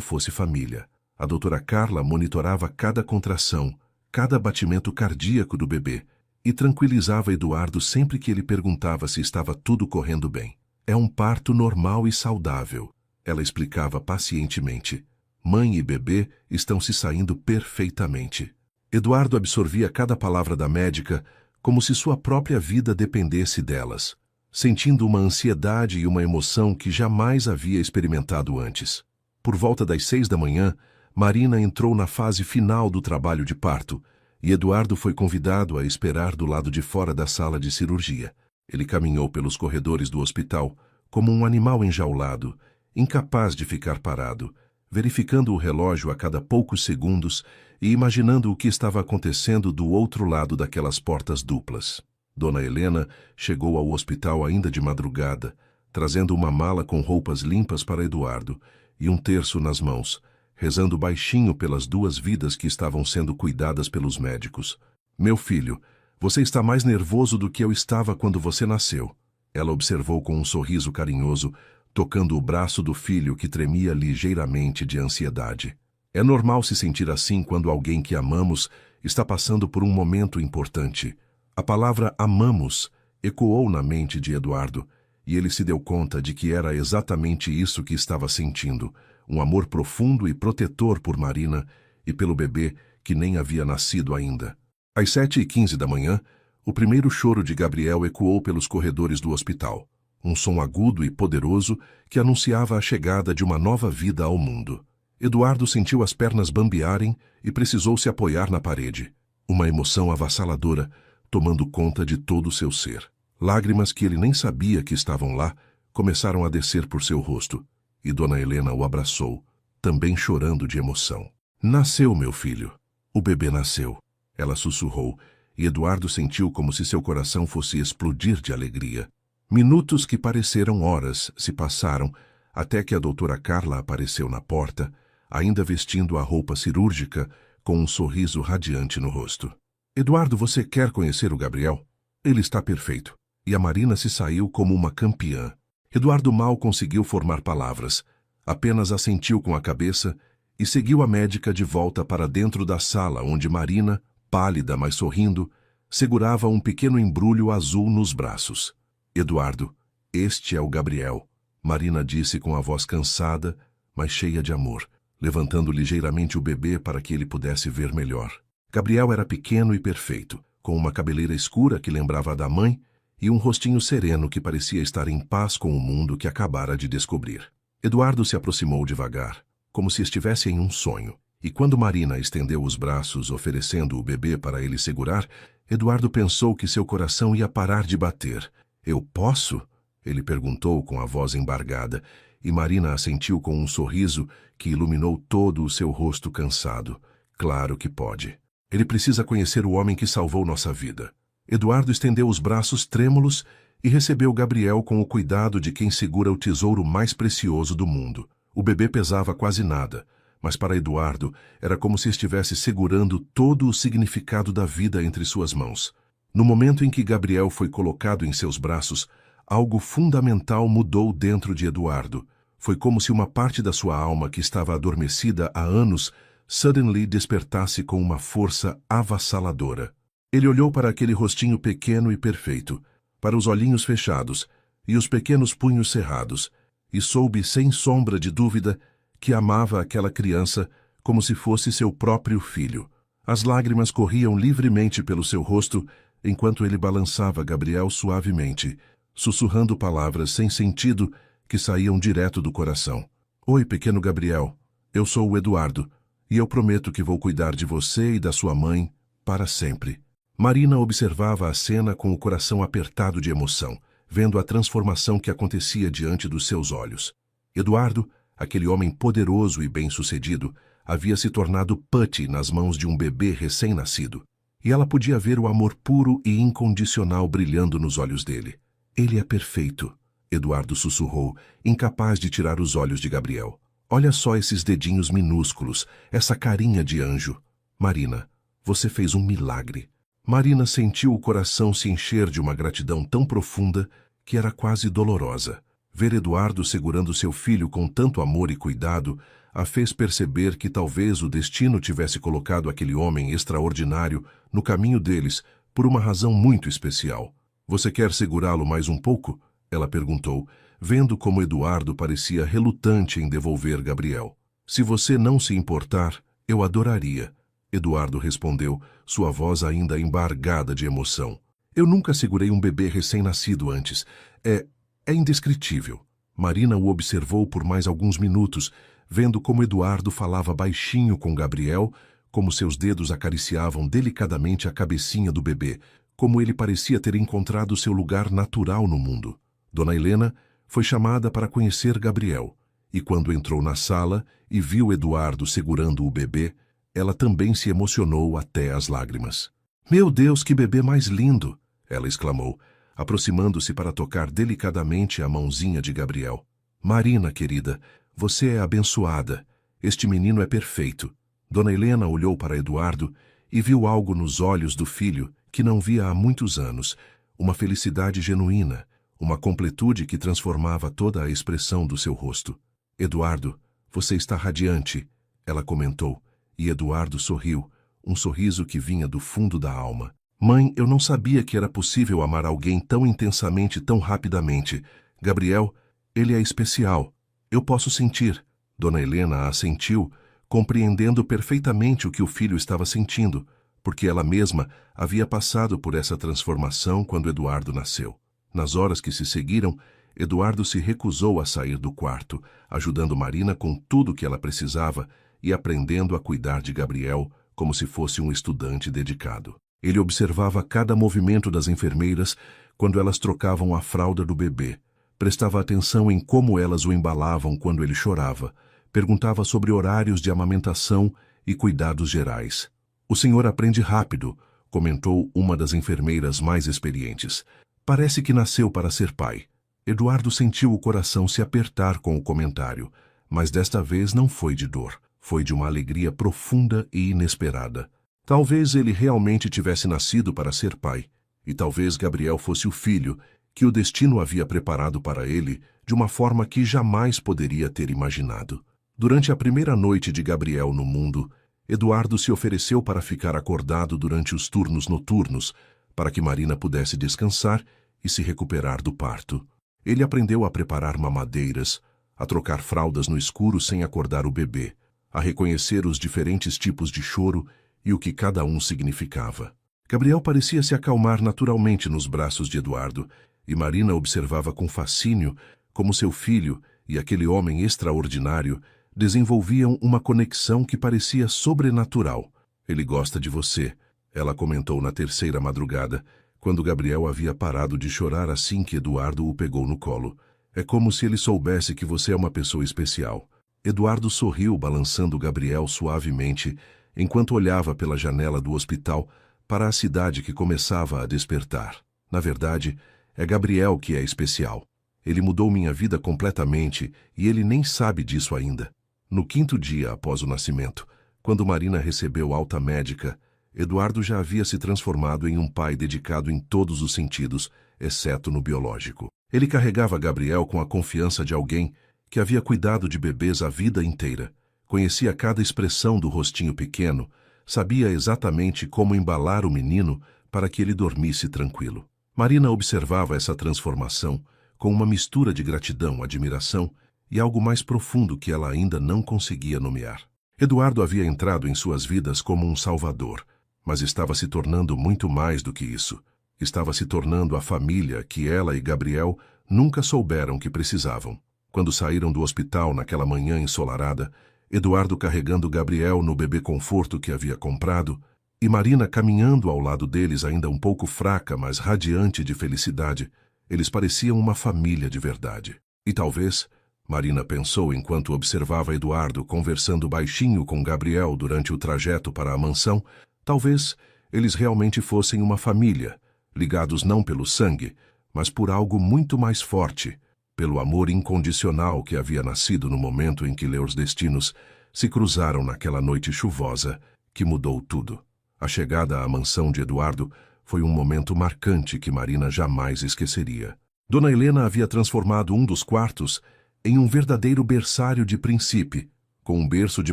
Speaker 1: fosse família. A doutora Carla monitorava cada contração, cada batimento cardíaco do bebê, e tranquilizava Eduardo sempre que ele perguntava se estava tudo correndo bem. É um parto normal e saudável, ela explicava pacientemente. Mãe e bebê estão se saindo perfeitamente. Eduardo absorvia cada palavra da médica como se sua própria vida dependesse delas, sentindo uma ansiedade e uma emoção que jamais havia experimentado antes. Por volta das 6 da manhã, Marina entrou na fase final do trabalho de parto, e Eduardo foi convidado a esperar do lado de fora da sala de cirurgia. Ele caminhou pelos corredores do hospital como um animal enjaulado, incapaz de ficar parado, verificando o relógio a cada poucos segundos e imaginando o que estava acontecendo do outro lado daquelas portas duplas. Dona Helena chegou ao hospital ainda de madrugada, trazendo uma mala com roupas limpas para Eduardo e um terço nas mãos, rezando baixinho pelas 2 vidas que estavam sendo cuidadas pelos médicos. Meu filho, você está mais nervoso do que eu estava quando você nasceu. Ela observou com um sorriso carinhoso, tocando o braço do filho que tremia ligeiramente de ansiedade. É normal se sentir assim quando alguém que amamos está passando por um momento importante. A palavra amamos ecoou na mente de Eduardo, e ele se deu conta de que era exatamente isso que estava sentindo, um amor profundo e protetor por Marina e pelo bebê que nem havia nascido ainda. Às 7h15 da manhã, o primeiro choro de Gabriel ecoou pelos corredores do hospital, um som agudo e poderoso que anunciava a chegada de uma nova vida ao mundo. Eduardo sentiu as pernas bambearem e precisou se apoiar na parede. Uma emoção avassaladora tomando conta de todo o seu ser. Lágrimas que ele nem sabia que estavam lá começaram a descer por seu rosto, e Dona Helena o abraçou, também chorando de emoção. Nasceu, meu filho. O bebê nasceu. Ela sussurrou, e Eduardo sentiu como se seu coração fosse explodir de alegria. Minutos que pareceram horas se passaram até que a doutora Carla apareceu na porta, ainda vestindo a roupa cirúrgica, com um sorriso radiante no rosto. Eduardo, você quer conhecer o Gabriel? Ele está perfeito. E a Marina se saiu como uma campeã. Eduardo mal conseguiu formar palavras, apenas assentiu com a cabeça e seguiu a médica de volta para dentro da sala onde Marina, pálida mas sorrindo, segurava um pequeno embrulho azul nos braços. Eduardo, este é o Gabriel, Marina disse com a voz cansada, mas cheia de amor, levantando ligeiramente o bebê para que ele pudesse ver melhor. Gabriel era pequeno e perfeito, com uma cabeleira escura que lembrava a da mãe e um rostinho sereno que parecia estar em paz com o mundo que acabara de descobrir. Eduardo se aproximou devagar, como se estivesse em um sonho, e quando Marina estendeu os braços oferecendo o bebê para ele segurar, Eduardo pensou que seu coração ia parar de bater. Eu posso? Ele perguntou com a voz embargada, e Marina assentiu com um sorriso que iluminou todo o seu rosto cansado. Claro que pode. Ele precisa conhecer o homem que salvou nossa vida. Eduardo estendeu os braços trêmulos e recebeu Gabriel com o cuidado de quem segura o tesouro mais precioso do mundo. O bebê pesava quase nada, mas para Eduardo era como se estivesse segurando todo o significado da vida entre suas mãos. No momento em que Gabriel foi colocado em seus braços, algo fundamental mudou dentro de Eduardo. Foi como se uma parte da sua alma que estava adormecida há anos suddenly despertasse com uma força avassaladora. Ele olhou para aquele rostinho pequeno e perfeito, para os olhinhos fechados e os pequenos punhos cerrados, e soube sem sombra de dúvida que amava aquela criança como se fosse seu próprio filho. As lágrimas corriam livremente pelo seu rosto enquanto ele balançava Gabriel suavemente, sussurrando palavras sem sentido que saíam direto do coração. Oi, pequeno Gabriel. Eu sou o Eduardo, e eu prometo que vou cuidar de você e da sua mãe para sempre. Marina observava a cena com o coração apertado de emoção, vendo a transformação que acontecia diante dos seus olhos. Eduardo, aquele homem poderoso e bem-sucedido, havia se tornado Putty nas mãos de um bebê recém-nascido. E ela podia ver o amor puro e incondicional brilhando nos olhos dele. Ele é perfeito, Eduardo sussurrou, incapaz de tirar os olhos de Gabriel. Olha só esses dedinhos minúsculos, essa carinha de anjo. Marina, você fez um milagre. Marina sentiu o coração se encher de uma gratidão tão profunda que era quase dolorosa. Ver Eduardo segurando seu filho com tanto amor e cuidado a fez perceber que talvez o destino tivesse colocado aquele homem extraordinário no caminho deles por uma razão muito especial. Você quer segurá-lo mais um pouco? Ela perguntou, vendo como Eduardo parecia relutante em devolver Gabriel. Se você não se importar, eu adoraria. Eduardo respondeu, sua voz ainda embargada de emoção. Eu nunca segurei um bebê recém-nascido antes. É indescritível. Marina o observou por mais alguns minutos, vendo como Eduardo falava baixinho com Gabriel, como seus dedos acariciavam delicadamente a cabecinha do bebê, como ele parecia ter encontrado seu lugar natural no mundo. Dona Helena foi chamada para conhecer Gabriel, e quando entrou na sala e viu Eduardo segurando o bebê, ela também se emocionou até as lágrimas. Meu Deus, que bebê mais lindo! Ela exclamou, aproximando-se para tocar delicadamente a mãozinha de Gabriel. Marina, querida, você é abençoada. Este menino é perfeito. Dona Helena olhou para Eduardo e viu algo nos olhos do filho que não via há muitos anos, uma felicidade genuína, uma completude que transformava toda a expressão do seu rosto. Eduardo, você está radiante, ela comentou, e Eduardo sorriu, um sorriso que vinha do fundo da alma. Mãe, eu não sabia que era possível amar alguém tão intensamente, tão rapidamente. Gabriel, ele é especial. Eu posso sentir. Dona Helena assentiu, compreendendo perfeitamente o que o filho estava sentindo, porque ela mesma havia passado por essa transformação quando Eduardo nasceu. Nas horas que se seguiram, Eduardo se recusou a sair do quarto, ajudando Marina com tudo que ela precisava e aprendendo a cuidar de Gabriel como se fosse um estudante dedicado. Ele observava cada movimento das enfermeiras quando elas trocavam a fralda do bebê. Prestava atenção em como elas o embalavam quando ele chorava. Perguntava sobre horários de amamentação e cuidados gerais. O senhor aprende rápido, comentou uma das enfermeiras mais experientes. Parece que nasceu para ser pai. Eduardo sentiu o coração se apertar com o comentário, mas desta vez não foi de dor. Foi de uma alegria profunda e inesperada. Talvez ele realmente tivesse nascido para ser pai, e talvez Gabriel fosse o filho que o destino havia preparado para ele de uma forma que jamais poderia ter imaginado. Durante a primeira noite de Gabriel no mundo, Eduardo se ofereceu para ficar acordado durante os turnos noturnos, para que Marina pudesse descansar e se recuperar do parto. Ele aprendeu a preparar mamadeiras, a trocar fraldas no escuro sem acordar o bebê, a reconhecer os diferentes tipos de choro e o que cada um significava. Gabriel parecia se acalmar naturalmente nos braços de Eduardo, e Marina observava com fascínio como seu filho e aquele homem extraordinário desenvolviam uma conexão que parecia sobrenatural. Ele gosta de você, ela comentou na terceira madrugada, quando Gabriel havia parado de chorar assim que Eduardo o pegou no colo. É como se ele soubesse que você é uma pessoa especial. Eduardo sorriu, balançando Gabriel suavemente, enquanto olhava pela janela do hospital para a cidade que começava a despertar. Na verdade, é Gabriel que é especial. Ele mudou minha vida completamente e ele nem sabe disso ainda. No quinto dia após o nascimento, quando Marina recebeu alta médica, Eduardo já havia se transformado em um pai dedicado em todos os sentidos, exceto no biológico. Ele carregava Gabriel com a confiança de alguém que havia cuidado de bebês a vida inteira. Conhecia cada expressão do rostinho pequeno, sabia exatamente como embalar o menino para que ele dormisse tranquilo. Marina observava essa transformação com uma mistura de gratidão, admiração e algo mais profundo que ela ainda não conseguia nomear. Eduardo havia entrado em suas vidas como um salvador, mas estava se tornando muito mais do que isso. Estava se tornando a família que ela e Gabriel nunca souberam que precisavam. Quando saíram do hospital naquela manhã ensolarada, Eduardo carregando Gabriel no bebê conforto que havia comprado, e Marina caminhando ao lado deles ainda um pouco fraca, mas radiante de felicidade, eles pareciam uma família de verdade. E talvez, Marina pensou enquanto observava Eduardo conversando baixinho com Gabriel durante o trajeto para a mansão, talvez eles realmente fossem uma família, ligados não pelo sangue, mas por algo muito mais forte, pelo amor incondicional que havia nascido no momento em que seus destinos se cruzaram naquela noite chuvosa que mudou tudo. A chegada à mansão de Eduardo foi um momento marcante que Marina jamais esqueceria. Dona Helena havia transformado um dos quartos em um verdadeiro berçário de príncipe, com um berço de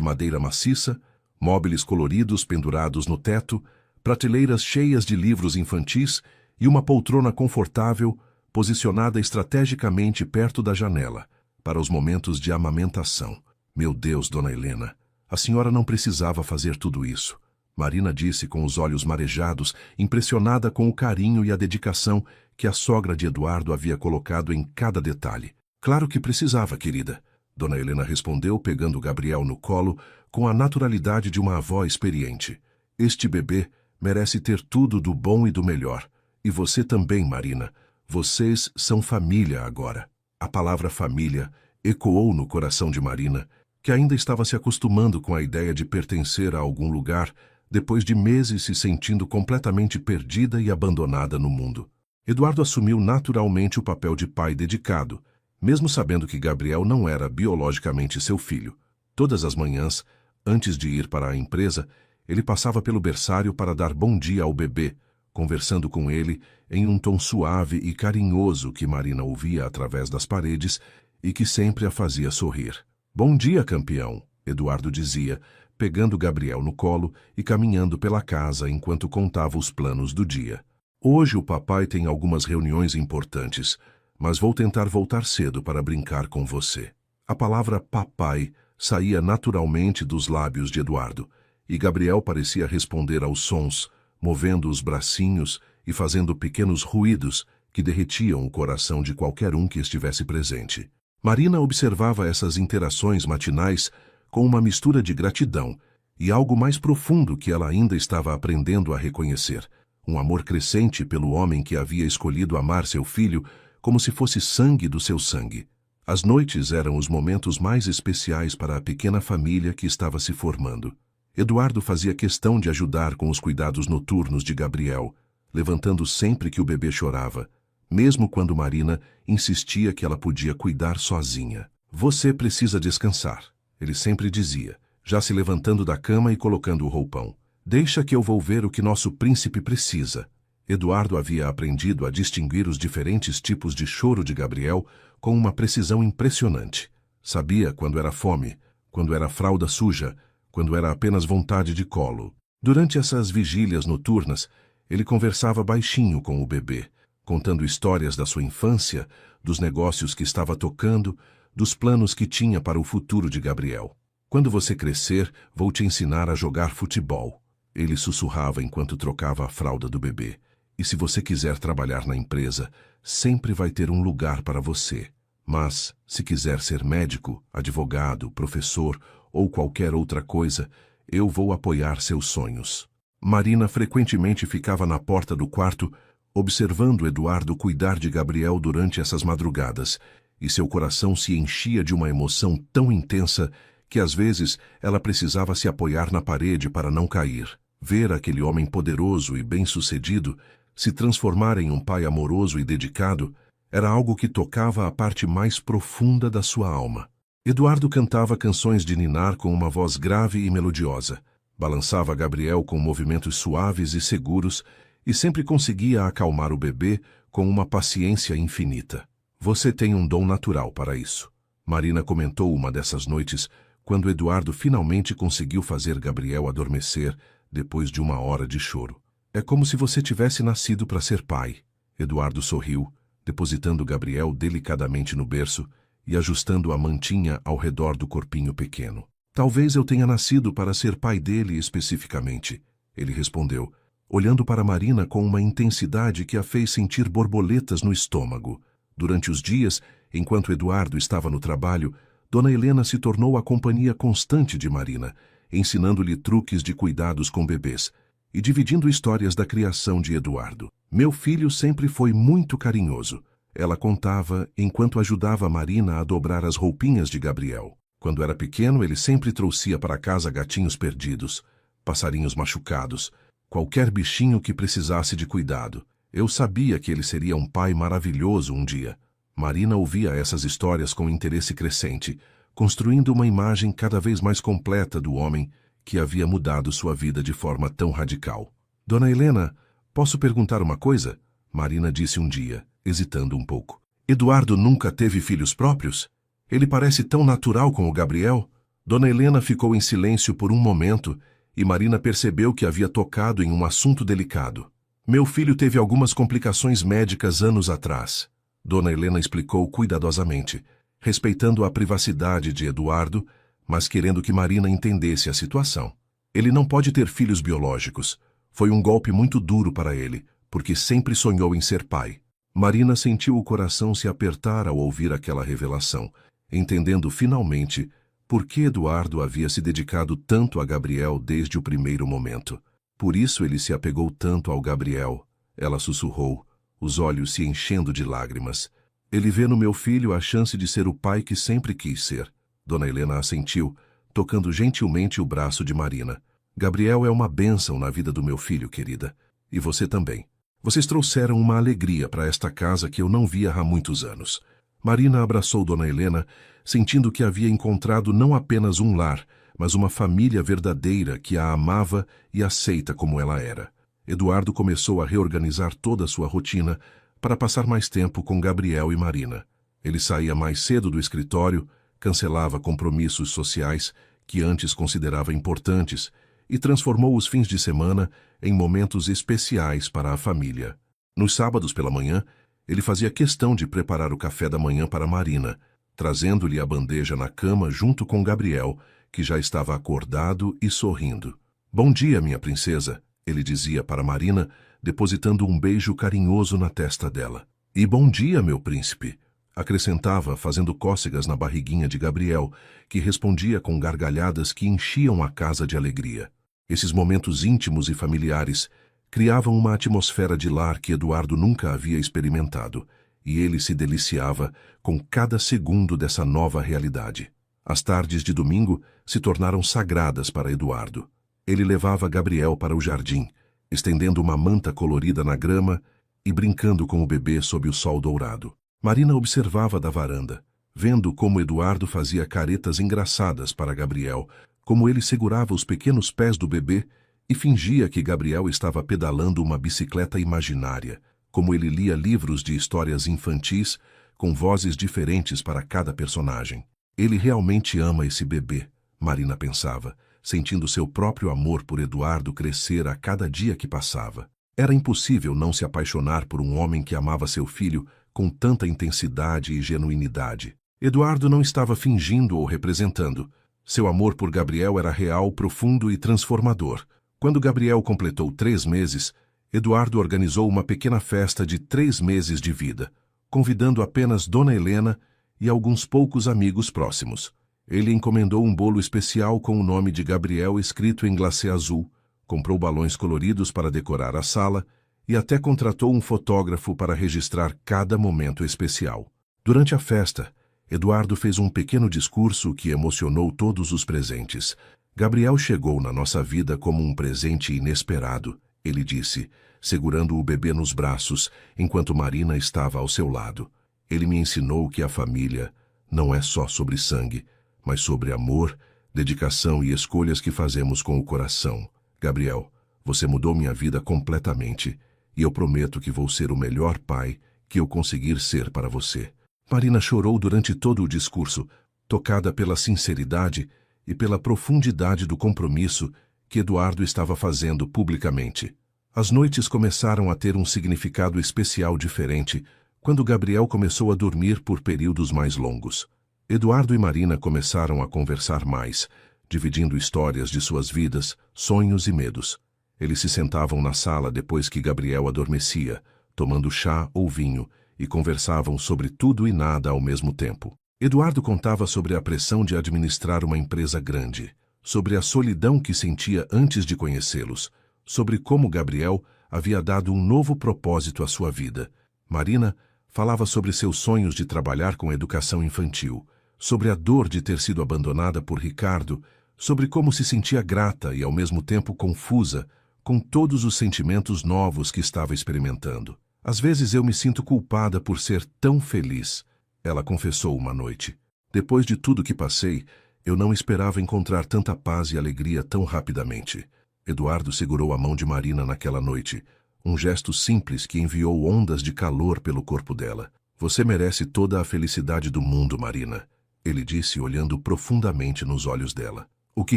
Speaker 1: madeira maciça, móveis coloridos pendurados no teto, prateleiras cheias de livros infantis e uma poltrona confortável posicionada estrategicamente perto da janela, para os momentos de amamentação. Meu Deus, Dona Helena, a senhora não precisava fazer tudo isso. Marina disse com os olhos marejados, impressionada com o carinho e a dedicação que a sogra de Eduardo havia colocado em cada detalhe. Claro que precisava, querida. Dona Helena respondeu, pegando Gabriel no colo com a naturalidade de uma avó experiente. Este bebê merece ter tudo do bom e do melhor. E você também, Marina. Vocês são família agora. A palavra família ecoou no coração de Marina, que ainda estava se acostumando com a ideia de pertencer a algum lugar depois de meses se sentindo completamente perdida e abandonada no mundo. Eduardo assumiu naturalmente o papel de pai dedicado, mesmo sabendo que Gabriel não era biologicamente seu filho. Todas as manhãs, antes de ir para a empresa, ele passava pelo berçário para dar bom dia ao bebê, conversando com ele em um tom suave e carinhoso que Marina ouvia através das paredes e que sempre a fazia sorrir. Bom dia, campeão, Eduardo dizia, pegando Gabriel no colo e caminhando pela casa enquanto contava os planos do dia. Hoje o papai tem algumas reuniões importantes, mas vou tentar voltar cedo para brincar com você. A palavra papai saía naturalmente dos lábios de Eduardo, e Gabriel parecia responder aos sons, movendo os bracinhos e fazendo pequenos ruídos que derretiam o coração de qualquer um que estivesse presente. Marina observava essas interações matinais com uma mistura de gratidão e algo mais profundo que ela ainda estava aprendendo a reconhecer, um amor crescente pelo homem que havia escolhido amar seu filho como se fosse sangue do seu sangue. As noites eram os momentos mais especiais para a pequena família que estava se formando. Eduardo fazia questão de ajudar com os cuidados noturnos de Gabriel, levantando sempre que o bebê chorava, mesmo quando Marina insistia que ela podia cuidar sozinha. Você precisa descansar, ele sempre dizia, já se levantando da cama e colocando o roupão. Deixa que eu vou ver o que nosso príncipe precisa. Eduardo havia aprendido a distinguir os diferentes tipos de choro de Gabriel com uma precisão impressionante. Sabia quando era fome, quando era fralda suja, quando era apenas vontade de colo. Durante essas vigílias noturnas, ele conversava baixinho com o bebê, contando histórias da sua infância, dos negócios que estava tocando, dos planos que tinha para o futuro de Gabriel. Quando você crescer, vou te ensinar a jogar futebol. Ele sussurrava enquanto trocava a fralda do bebê. E se você quiser trabalhar na empresa, sempre vai ter um lugar para você. Mas, se quiser ser médico, advogado, professor ou qualquer outra coisa, eu vou apoiar seus sonhos. Marina frequentemente ficava na porta do quarto, observando Eduardo cuidar de Gabriel durante essas madrugadas, e seu coração se enchia de uma emoção tão intensa que às vezes ela precisava se apoiar na parede para não cair. Ver aquele homem poderoso e bem-sucedido se transformar em um pai amoroso e dedicado era algo que tocava a parte mais profunda da sua alma. Eduardo cantava canções de ninar com uma voz grave e melodiosa, balançava Gabriel com movimentos suaves e seguros e sempre conseguia acalmar o bebê com uma paciência infinita. Você tem um dom natural para isso. Marina comentou uma dessas noites, quando Eduardo finalmente conseguiu fazer Gabriel adormecer depois de uma hora de choro. É como se você tivesse nascido para ser pai. Eduardo sorriu, depositando Gabriel delicadamente no berço e ajustando a mantinha ao redor do corpinho pequeno. Talvez eu tenha nascido para ser pai dele especificamente, ele respondeu, olhando para Marina com uma intensidade que a fez sentir borboletas no estômago. Durante os dias Enquanto Eduardo estava no trabalho, Dona Helena se tornou a companhia constante de Marina, ensinando-lhe truques de cuidados com bebês e dividindo histórias da criação de Eduardo. Meu filho sempre foi muito carinhoso, ela contava enquanto ajudava Marina a dobrar as roupinhas de Gabriel. Quando era pequeno, ele sempre trouxia para casa gatinhos perdidos, passarinhos machucados, qualquer bichinho que precisasse de cuidado. Eu sabia que ele seria um pai maravilhoso um dia. Marina ouvia essas histórias com interesse crescente, construindo uma imagem cada vez mais completa do homem que havia mudado sua vida de forma tão radical. Dona Helena, posso perguntar uma coisa? Marina disse um dia, hesitando um pouco. Eduardo nunca teve filhos próprios? Ele parece tão natural com o Gabriel. Dona Helena ficou em silêncio por um momento e Marina percebeu que havia tocado em um assunto delicado. Meu filho teve algumas complicações médicas anos atrás. Dona Helena explicou cuidadosamente, respeitando a privacidade de Eduardo, mas querendo que Marina entendesse a situação. Ele não pode ter filhos biológicos. Foi um golpe muito duro para ele, porque sempre sonhou em ser pai. Marina sentiu o coração se apertar ao ouvir aquela revelação, entendendo finalmente por que Eduardo havia se dedicado tanto a Gabriel desde o primeiro momento. Por isso ele se apegou tanto ao Gabriel, ela sussurrou, os olhos se enchendo de lágrimas. Ele vê no meu filho a chance de ser o pai que sempre quis ser. Dona Helena assentiu, tocando gentilmente o braço de Marina. Gabriel é uma bênção na vida do meu filho, querida. E você também. Vocês trouxeram uma alegria para esta casa que eu não via há muitos anos. Marina abraçou Dona Helena, sentindo que havia encontrado não apenas um lar, mas uma família verdadeira que a amava e aceita como ela era. Eduardo começou a reorganizar toda a sua rotina para passar mais tempo com Gabriel e Marina. Ele saía mais cedo do escritório, cancelava compromissos sociais que antes considerava importantes e transformou os fins de semana em momentos especiais para a família. Nos sábados pela manhã, ele fazia questão de preparar o café da manhã para Marina, trazendo-lhe a bandeja na cama junto com Gabriel, que já estava acordado e sorrindo. Bom dia, minha princesa, ele dizia para Marina, depositando um beijo carinhoso na testa dela. E bom dia, meu príncipe, acrescentava, fazendo cócegas na barriguinha de Gabriel, que respondia com gargalhadas que enchiam a casa de alegria. Esses momentos íntimos e familiares criavam uma atmosfera de lar que Eduardo nunca havia experimentado, e ele se deliciava com cada segundo dessa nova realidade. As tardes de domingo se tornaram sagradas para Eduardo. Ele levava Gabriel para o jardim, estendendo uma manta colorida na grama e brincando com o bebê sob o sol dourado. Marina observava da varanda, vendo como Eduardo fazia caretas engraçadas para Gabriel, como ele segurava os pequenos pés do bebê e fingia que Gabriel estava pedalando uma bicicleta imaginária, como ele lia livros de histórias infantis com vozes diferentes para cada personagem. Ele realmente ama esse bebê, Marina pensava, sentindo seu próprio amor por Eduardo crescer a cada dia que passava. Era impossível não se apaixonar por um homem que amava seu filho com tanta intensidade e genuinidade. Eduardo não estava fingindo ou representando. Seu amor por Gabriel era real, profundo e transformador. Quando Gabriel completou 3 meses, Eduardo organizou uma pequena festa de 3 meses de vida, convidando apenas Dona Helena e alguns poucos amigos próximos. Ele encomendou um bolo especial com o nome de Gabriel escrito em glacê azul, comprou balões coloridos para decorar a sala e até contratou um fotógrafo para registrar cada momento especial. Durante a festa, Eduardo fez um pequeno discurso que emocionou todos os presentes. Gabriel chegou na nossa vida como um presente inesperado, ele disse, segurando o bebê nos braços, enquanto Marina estava ao seu lado. Ele me ensinou que a família não é só sobre sangue, mas sobre amor, dedicação e escolhas que fazemos com o coração. Gabriel, você mudou minha vida completamente, e eu prometo que vou ser o melhor pai que eu conseguir ser para você. Marina chorou durante todo o discurso, tocada pela sinceridade e pela profundidade do compromisso que Eduardo estava fazendo publicamente. As noites começaram a ter um significado especial diferente quando Gabriel começou a dormir por períodos mais longos. Eduardo e Marina começaram a conversar mais, dividindo histórias de suas vidas, sonhos e medos. Eles se sentavam na sala depois que Gabriel adormecia, tomando chá ou vinho, e conversavam sobre tudo e nada ao mesmo tempo. Eduardo contava sobre a pressão de administrar uma empresa grande, sobre a solidão que sentia antes de conhecê-los, sobre como Gabriel havia dado um novo propósito à sua vida. Marina falava sobre seus sonhos de trabalhar com educação infantil, sobre a dor de ter sido abandonada por Ricardo, sobre como se sentia grata e ao mesmo tempo confusa com todos os sentimentos novos que estava experimentando. Às vezes eu me sinto culpada por ser tão feliz, ela confessou uma noite. Depois de tudo que passei, eu não esperava encontrar tanta paz e alegria tão rapidamente. Eduardo segurou a mão de Marina naquela noite, um gesto simples que enviou ondas de calor pelo corpo dela. Você merece toda a felicidade do mundo, Marina, ele disse olhando profundamente nos olhos dela. O que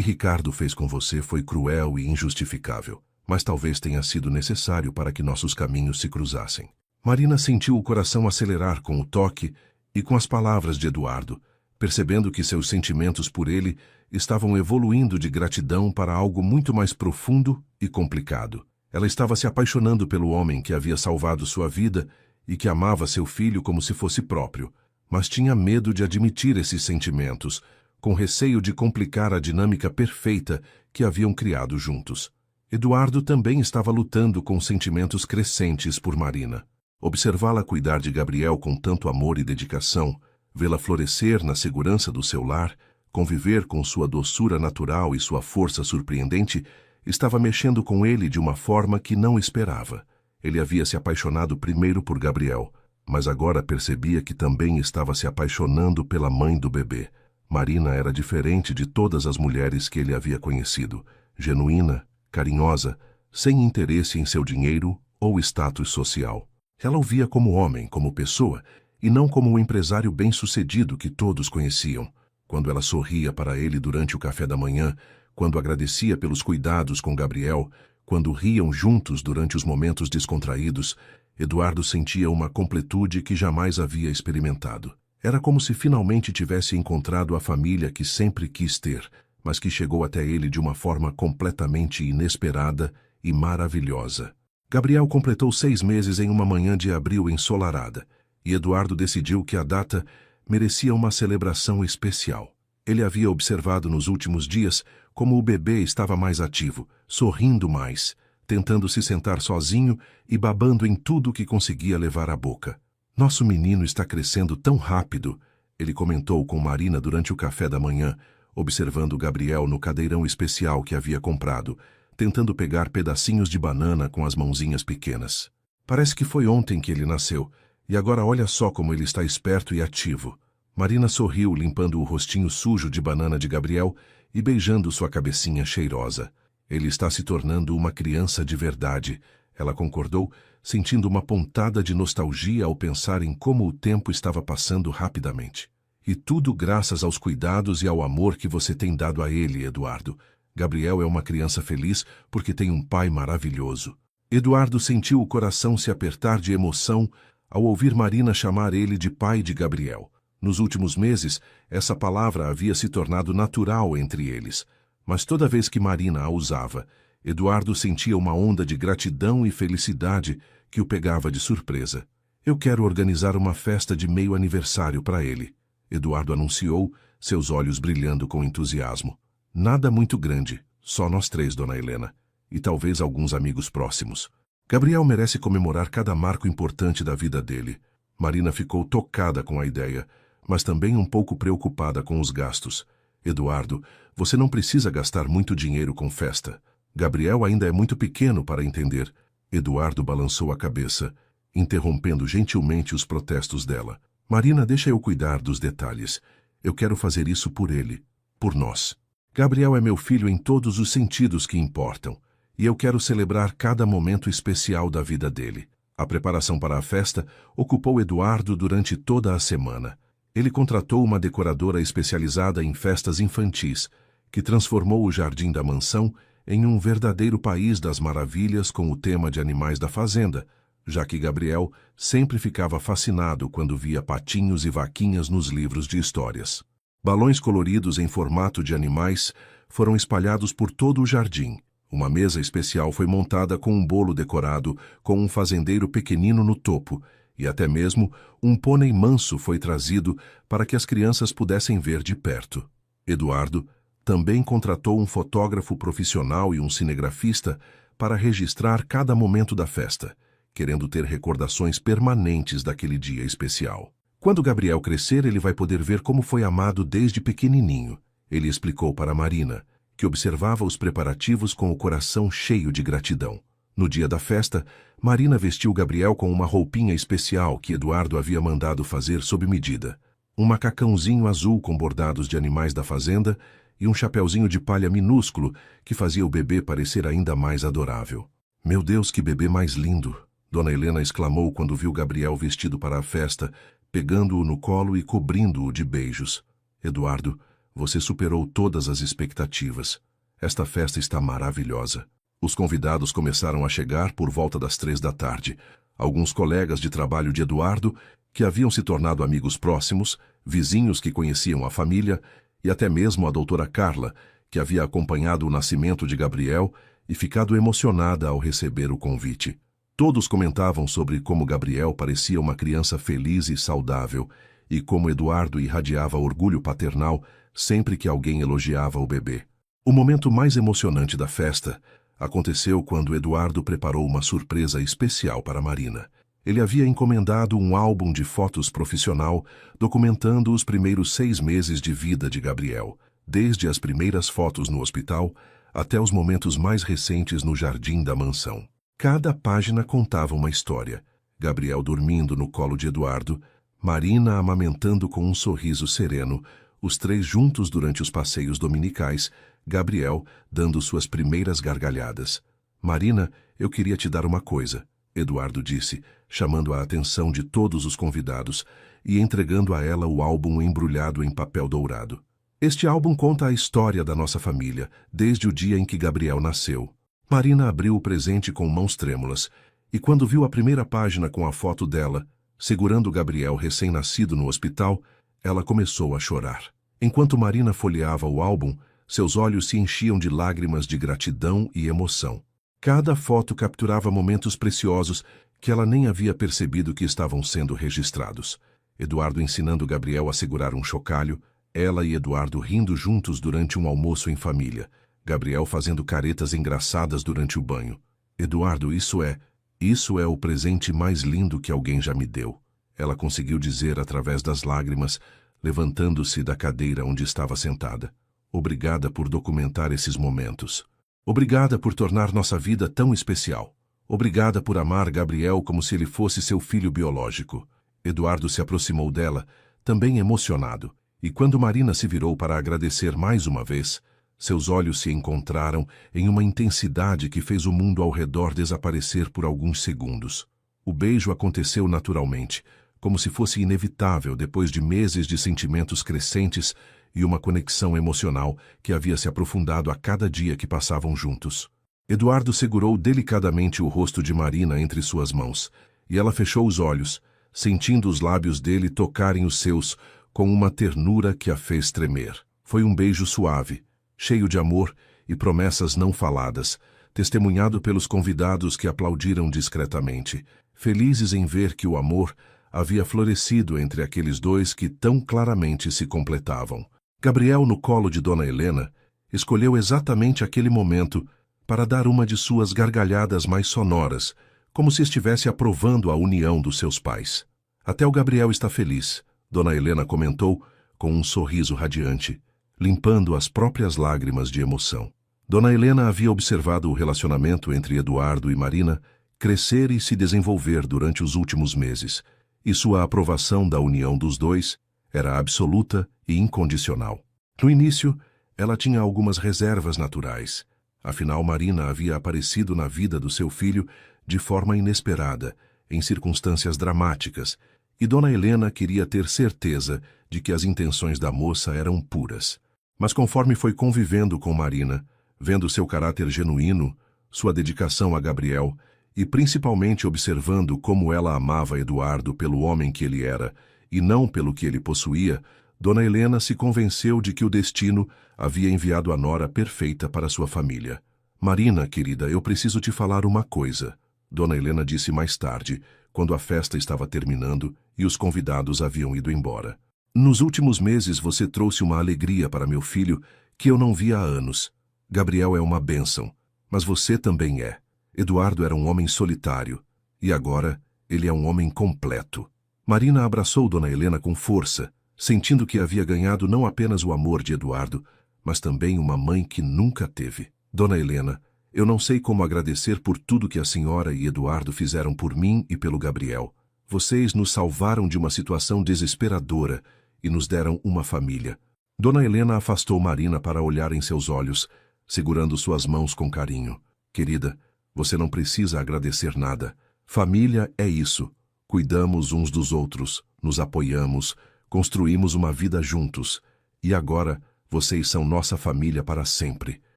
Speaker 1: Ricardo fez com você foi cruel e injustificável, mas talvez tenha sido necessário para que nossos caminhos se cruzassem. Marina sentiu o coração acelerar com o toque e com as palavras de Eduardo, percebendo que seus sentimentos por ele estavam evoluindo de gratidão para algo muito mais profundo e complicado. Ela estava se apaixonando pelo homem que havia salvado sua vida e que amava seu filho como se fosse próprio, mas tinha medo de admitir esses sentimentos, com receio de complicar a dinâmica perfeita que haviam criado juntos. Eduardo também estava lutando com sentimentos crescentes por Marina. Observá-la cuidar de Gabriel com tanto amor e dedicação, vê-la florescer na segurança do seu lar, conviver com sua doçura natural e sua força surpreendente, estava mexendo com ele de uma forma que não esperava. Ele havia se apaixonado primeiro por Gabriel, mas agora percebia que também estava se apaixonando pela mãe do bebê. Marina era diferente de todas as mulheres que ele havia conhecido, genuína, carinhosa, sem interesse em seu dinheiro ou status social. Ela o via como homem, como pessoa, e não como o empresário bem-sucedido que todos conheciam. Quando ela sorria para ele durante o café da manhã, quando agradecia pelos cuidados com Gabriel, quando riam juntos durante os momentos descontraídos, Eduardo sentia uma completude que jamais havia experimentado. Era como se finalmente tivesse encontrado a família que sempre quis ter, mas que chegou até ele de uma forma completamente inesperada e maravilhosa. Gabriel completou 6 meses em uma manhã de abril ensolarada, e Eduardo decidiu que a data merecia uma celebração especial. Ele havia observado nos últimos dias como o bebê estava mais ativo, sorrindo mais, tentando se sentar sozinho e babando em tudo que conseguia levar à boca. Nosso menino está crescendo tão rápido, ele comentou com Marina durante o café da manhã, observando Gabriel no cadeirão especial que havia comprado, tentando pegar pedacinhos de banana com as mãozinhas pequenas. Parece que foi ontem que ele nasceu, e agora olha só como ele está esperto e ativo. Marina sorriu, limpando o rostinho sujo de banana de Gabriel e beijando sua cabecinha cheirosa. Ele está se tornando uma criança de verdade, ela concordou, sentindo uma pontada de nostalgia ao pensar em como o tempo estava passando rapidamente. E tudo graças aos cuidados e ao amor que você tem dado a ele, Eduardo. Gabriel é uma criança feliz porque tem um pai maravilhoso. Eduardo sentiu o coração se apertar de emoção ao ouvir Marina chamar ele de pai de Gabriel. Nos últimos meses, essa palavra havia se tornado natural entre eles, mas toda vez que Marina a usava, Eduardo sentia uma onda de gratidão e felicidade que o pegava de surpresa. Eu quero organizar uma festa de meio aniversário para ele, Eduardo anunciou, seus olhos brilhando com entusiasmo. Nada muito grande, só nós 3, Dona Helena, e talvez alguns amigos próximos. Gabriel merece comemorar cada marco importante da vida dele. Marina ficou tocada com a ideia, mas também um pouco preocupada com os gastos. Eduardo, você não precisa gastar muito dinheiro com festa. Gabriel ainda é muito pequeno para entender. Eduardo balançou a cabeça, interrompendo gentilmente os protestos dela. Marina, deixa eu cuidar dos detalhes. Eu quero fazer isso por ele, por nós. Gabriel é meu filho em todos os sentidos que importam, e eu quero celebrar cada momento especial da vida dele. A preparação para a festa ocupou Eduardo durante toda a semana. Ele contratou uma decoradora especializada em festas infantis, que transformou o jardim da mansão em um verdadeiro país das maravilhas com o tema de animais da fazenda, já que Gabriel sempre ficava fascinado quando via patinhos e vaquinhas nos livros de histórias. Balões coloridos em formato de animais foram espalhados por todo o jardim. Uma mesa especial foi montada com um bolo decorado com um fazendeiro pequenino no topo, e até mesmo um pônei manso foi trazido para que as crianças pudessem ver de perto. Eduardo também contratou um fotógrafo profissional e um cinegrafista para registrar cada momento da festa, querendo ter recordações permanentes daquele dia especial. Quando Gabriel crescer, ele vai poder ver como foi amado desde pequenininho, ele explicou para Marina, que observava os preparativos com o coração cheio de gratidão. No dia da festa, Marina vestiu Gabriel com uma roupinha especial que Eduardo havia mandado fazer sob medida. Um macacãozinho azul com bordados de animais da fazenda e um chapeuzinho de palha minúsculo que fazia o bebê parecer ainda mais adorável. "Meu Deus, que bebê mais lindo!" Dona Helena exclamou quando viu Gabriel vestido para a festa, pegando-o no colo e cobrindo-o de beijos. "Eduardo, você superou todas as expectativas. Esta festa está maravilhosa." Os convidados começaram a chegar por volta das 3 da tarde. Alguns colegas de trabalho de Eduardo, que haviam se tornado amigos próximos, vizinhos que conheciam a família, e até mesmo a doutora Carla, que havia acompanhado o nascimento de Gabriel e ficado emocionada ao receber o convite. Todos comentavam sobre como Gabriel parecia uma criança feliz e saudável, e como Eduardo irradiava orgulho paternal sempre que alguém elogiava o bebê. O momento mais emocionante da festa aconteceu quando Eduardo preparou uma surpresa especial para Marina. Ele havia encomendado um álbum de fotos profissional documentando os primeiros 6 meses de vida de Gabriel, desde as primeiras fotos no hospital até os momentos mais recentes no jardim da mansão. Cada página contava uma história. Gabriel dormindo no colo de Eduardo, Marina amamentando com um sorriso sereno, os 3 juntos durante os passeios dominicais, Gabriel dando suas primeiras gargalhadas. "Marina, eu queria te dar uma coisa", Eduardo disse, chamando a atenção de todos os convidados e entregando a ela o álbum embrulhado em papel dourado. "Este álbum conta a história da nossa família, desde o dia em que Gabriel nasceu." Marina abriu o presente com mãos trêmulas, e quando viu a primeira página com a foto dela, segurando Gabriel recém-nascido no hospital, ela começou a chorar. Enquanto Marina folheava o álbum, seus olhos se enchiam de lágrimas de gratidão e emoção. Cada foto capturava momentos preciosos que ela nem havia percebido que estavam sendo registrados. Eduardo ensinando Gabriel a segurar um chocalho, ela e Eduardo rindo juntos durante um almoço em família, Gabriel fazendo caretas engraçadas durante o banho. "Eduardo, isso é o presente mais lindo que alguém já me deu", ela conseguiu dizer através das lágrimas, levantando-se da cadeira onde estava sentada. "Obrigada por documentar esses momentos. Obrigada por tornar nossa vida tão especial. Obrigada por amar Gabriel como se ele fosse seu filho biológico." Eduardo se aproximou dela, também emocionado, e quando Marina se virou para agradecer mais uma vez, seus olhos se encontraram em uma intensidade que fez o mundo ao redor desaparecer por alguns segundos. O beijo aconteceu naturalmente, como se fosse inevitável depois de meses de sentimentos crescentes e uma conexão emocional que havia se aprofundado a cada dia que passavam juntos. Eduardo segurou delicadamente o rosto de Marina entre suas mãos, e ela fechou os olhos, sentindo os lábios dele tocarem os seus com uma ternura que a fez tremer. Foi um beijo suave, cheio de amor e promessas não faladas, testemunhado pelos convidados que aplaudiram discretamente, felizes em ver que o amor havia florescido entre aqueles dois que tão claramente se completavam. Gabriel, no colo de Dona Helena, escolheu exatamente aquele momento para dar uma de suas gargalhadas mais sonoras, como se estivesse aprovando a união dos seus pais. "Até o Gabriel está feliz", Dona Helena comentou com um sorriso radiante, limpando as próprias lágrimas de emoção. Dona Helena havia observado o relacionamento entre Eduardo e Marina crescer e se desenvolver durante os últimos meses, e sua aprovação da união dos dois era absoluta e incondicional. No início, ela tinha algumas reservas naturais. Afinal, Marina havia aparecido na vida do seu filho de forma inesperada, em circunstâncias dramáticas, e Dona Helena queria ter certeza de que as intenções da moça eram puras. Mas conforme foi convivendo com Marina, vendo seu caráter genuíno, sua dedicação a Gabriel e principalmente observando como ela amava Eduardo pelo homem que ele era e não pelo que ele possuía, Dona Helena se convenceu de que o destino havia enviado a nora perfeita para sua família. "Marina, querida, eu preciso te falar uma coisa", Dona Helena disse mais tarde, quando a festa estava terminando e os convidados haviam ido embora. Nos últimos meses você trouxe uma alegria para meu filho que eu não via há anos. Gabriel é uma bênção, mas você também é. Eduardo era um homem solitário, e agora ele é um homem completo. Marina abraçou Dona Helena com força, sentindo que havia ganhado não apenas o amor de Eduardo, mas também uma mãe que nunca teve. Dona Helena, eu não sei como agradecer por tudo que a senhora e Eduardo fizeram por mim e pelo Gabriel. Vocês nos salvaram de uma situação desesperadora e nos deram uma família. Dona Helena afastou Marina para olhar em seus olhos, segurando suas mãos com carinho. Querida, você não precisa agradecer nada. Família é isso. Cuidamos uns dos outros, nos apoiamos, construímos uma vida juntos. E agora, vocês são nossa família para sempre.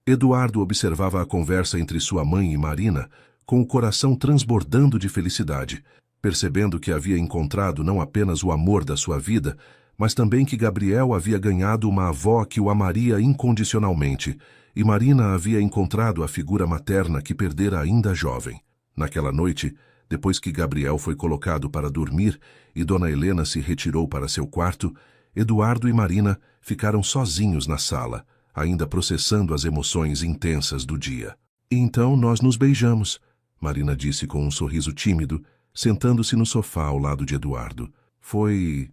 Speaker 1: Eduardo observava a conversa entre sua mãe e Marina, com o coração transbordando de felicidade, percebendo que havia encontrado não apenas o amor da sua vida, mas também que Gabriel havia ganhado uma avó que o amaria incondicionalmente, e Marina havia encontrado a figura materna que perdera ainda jovem. Naquela noite, depois que Gabriel foi colocado para dormir e Dona Helena se retirou para seu quarto, Eduardo e Marina ficaram sozinhos na sala, ainda processando as emoções intensas do dia. Então nós nos beijamos, Marina disse com um sorriso tímido, sentando-se no sofá ao lado de Eduardo. Foi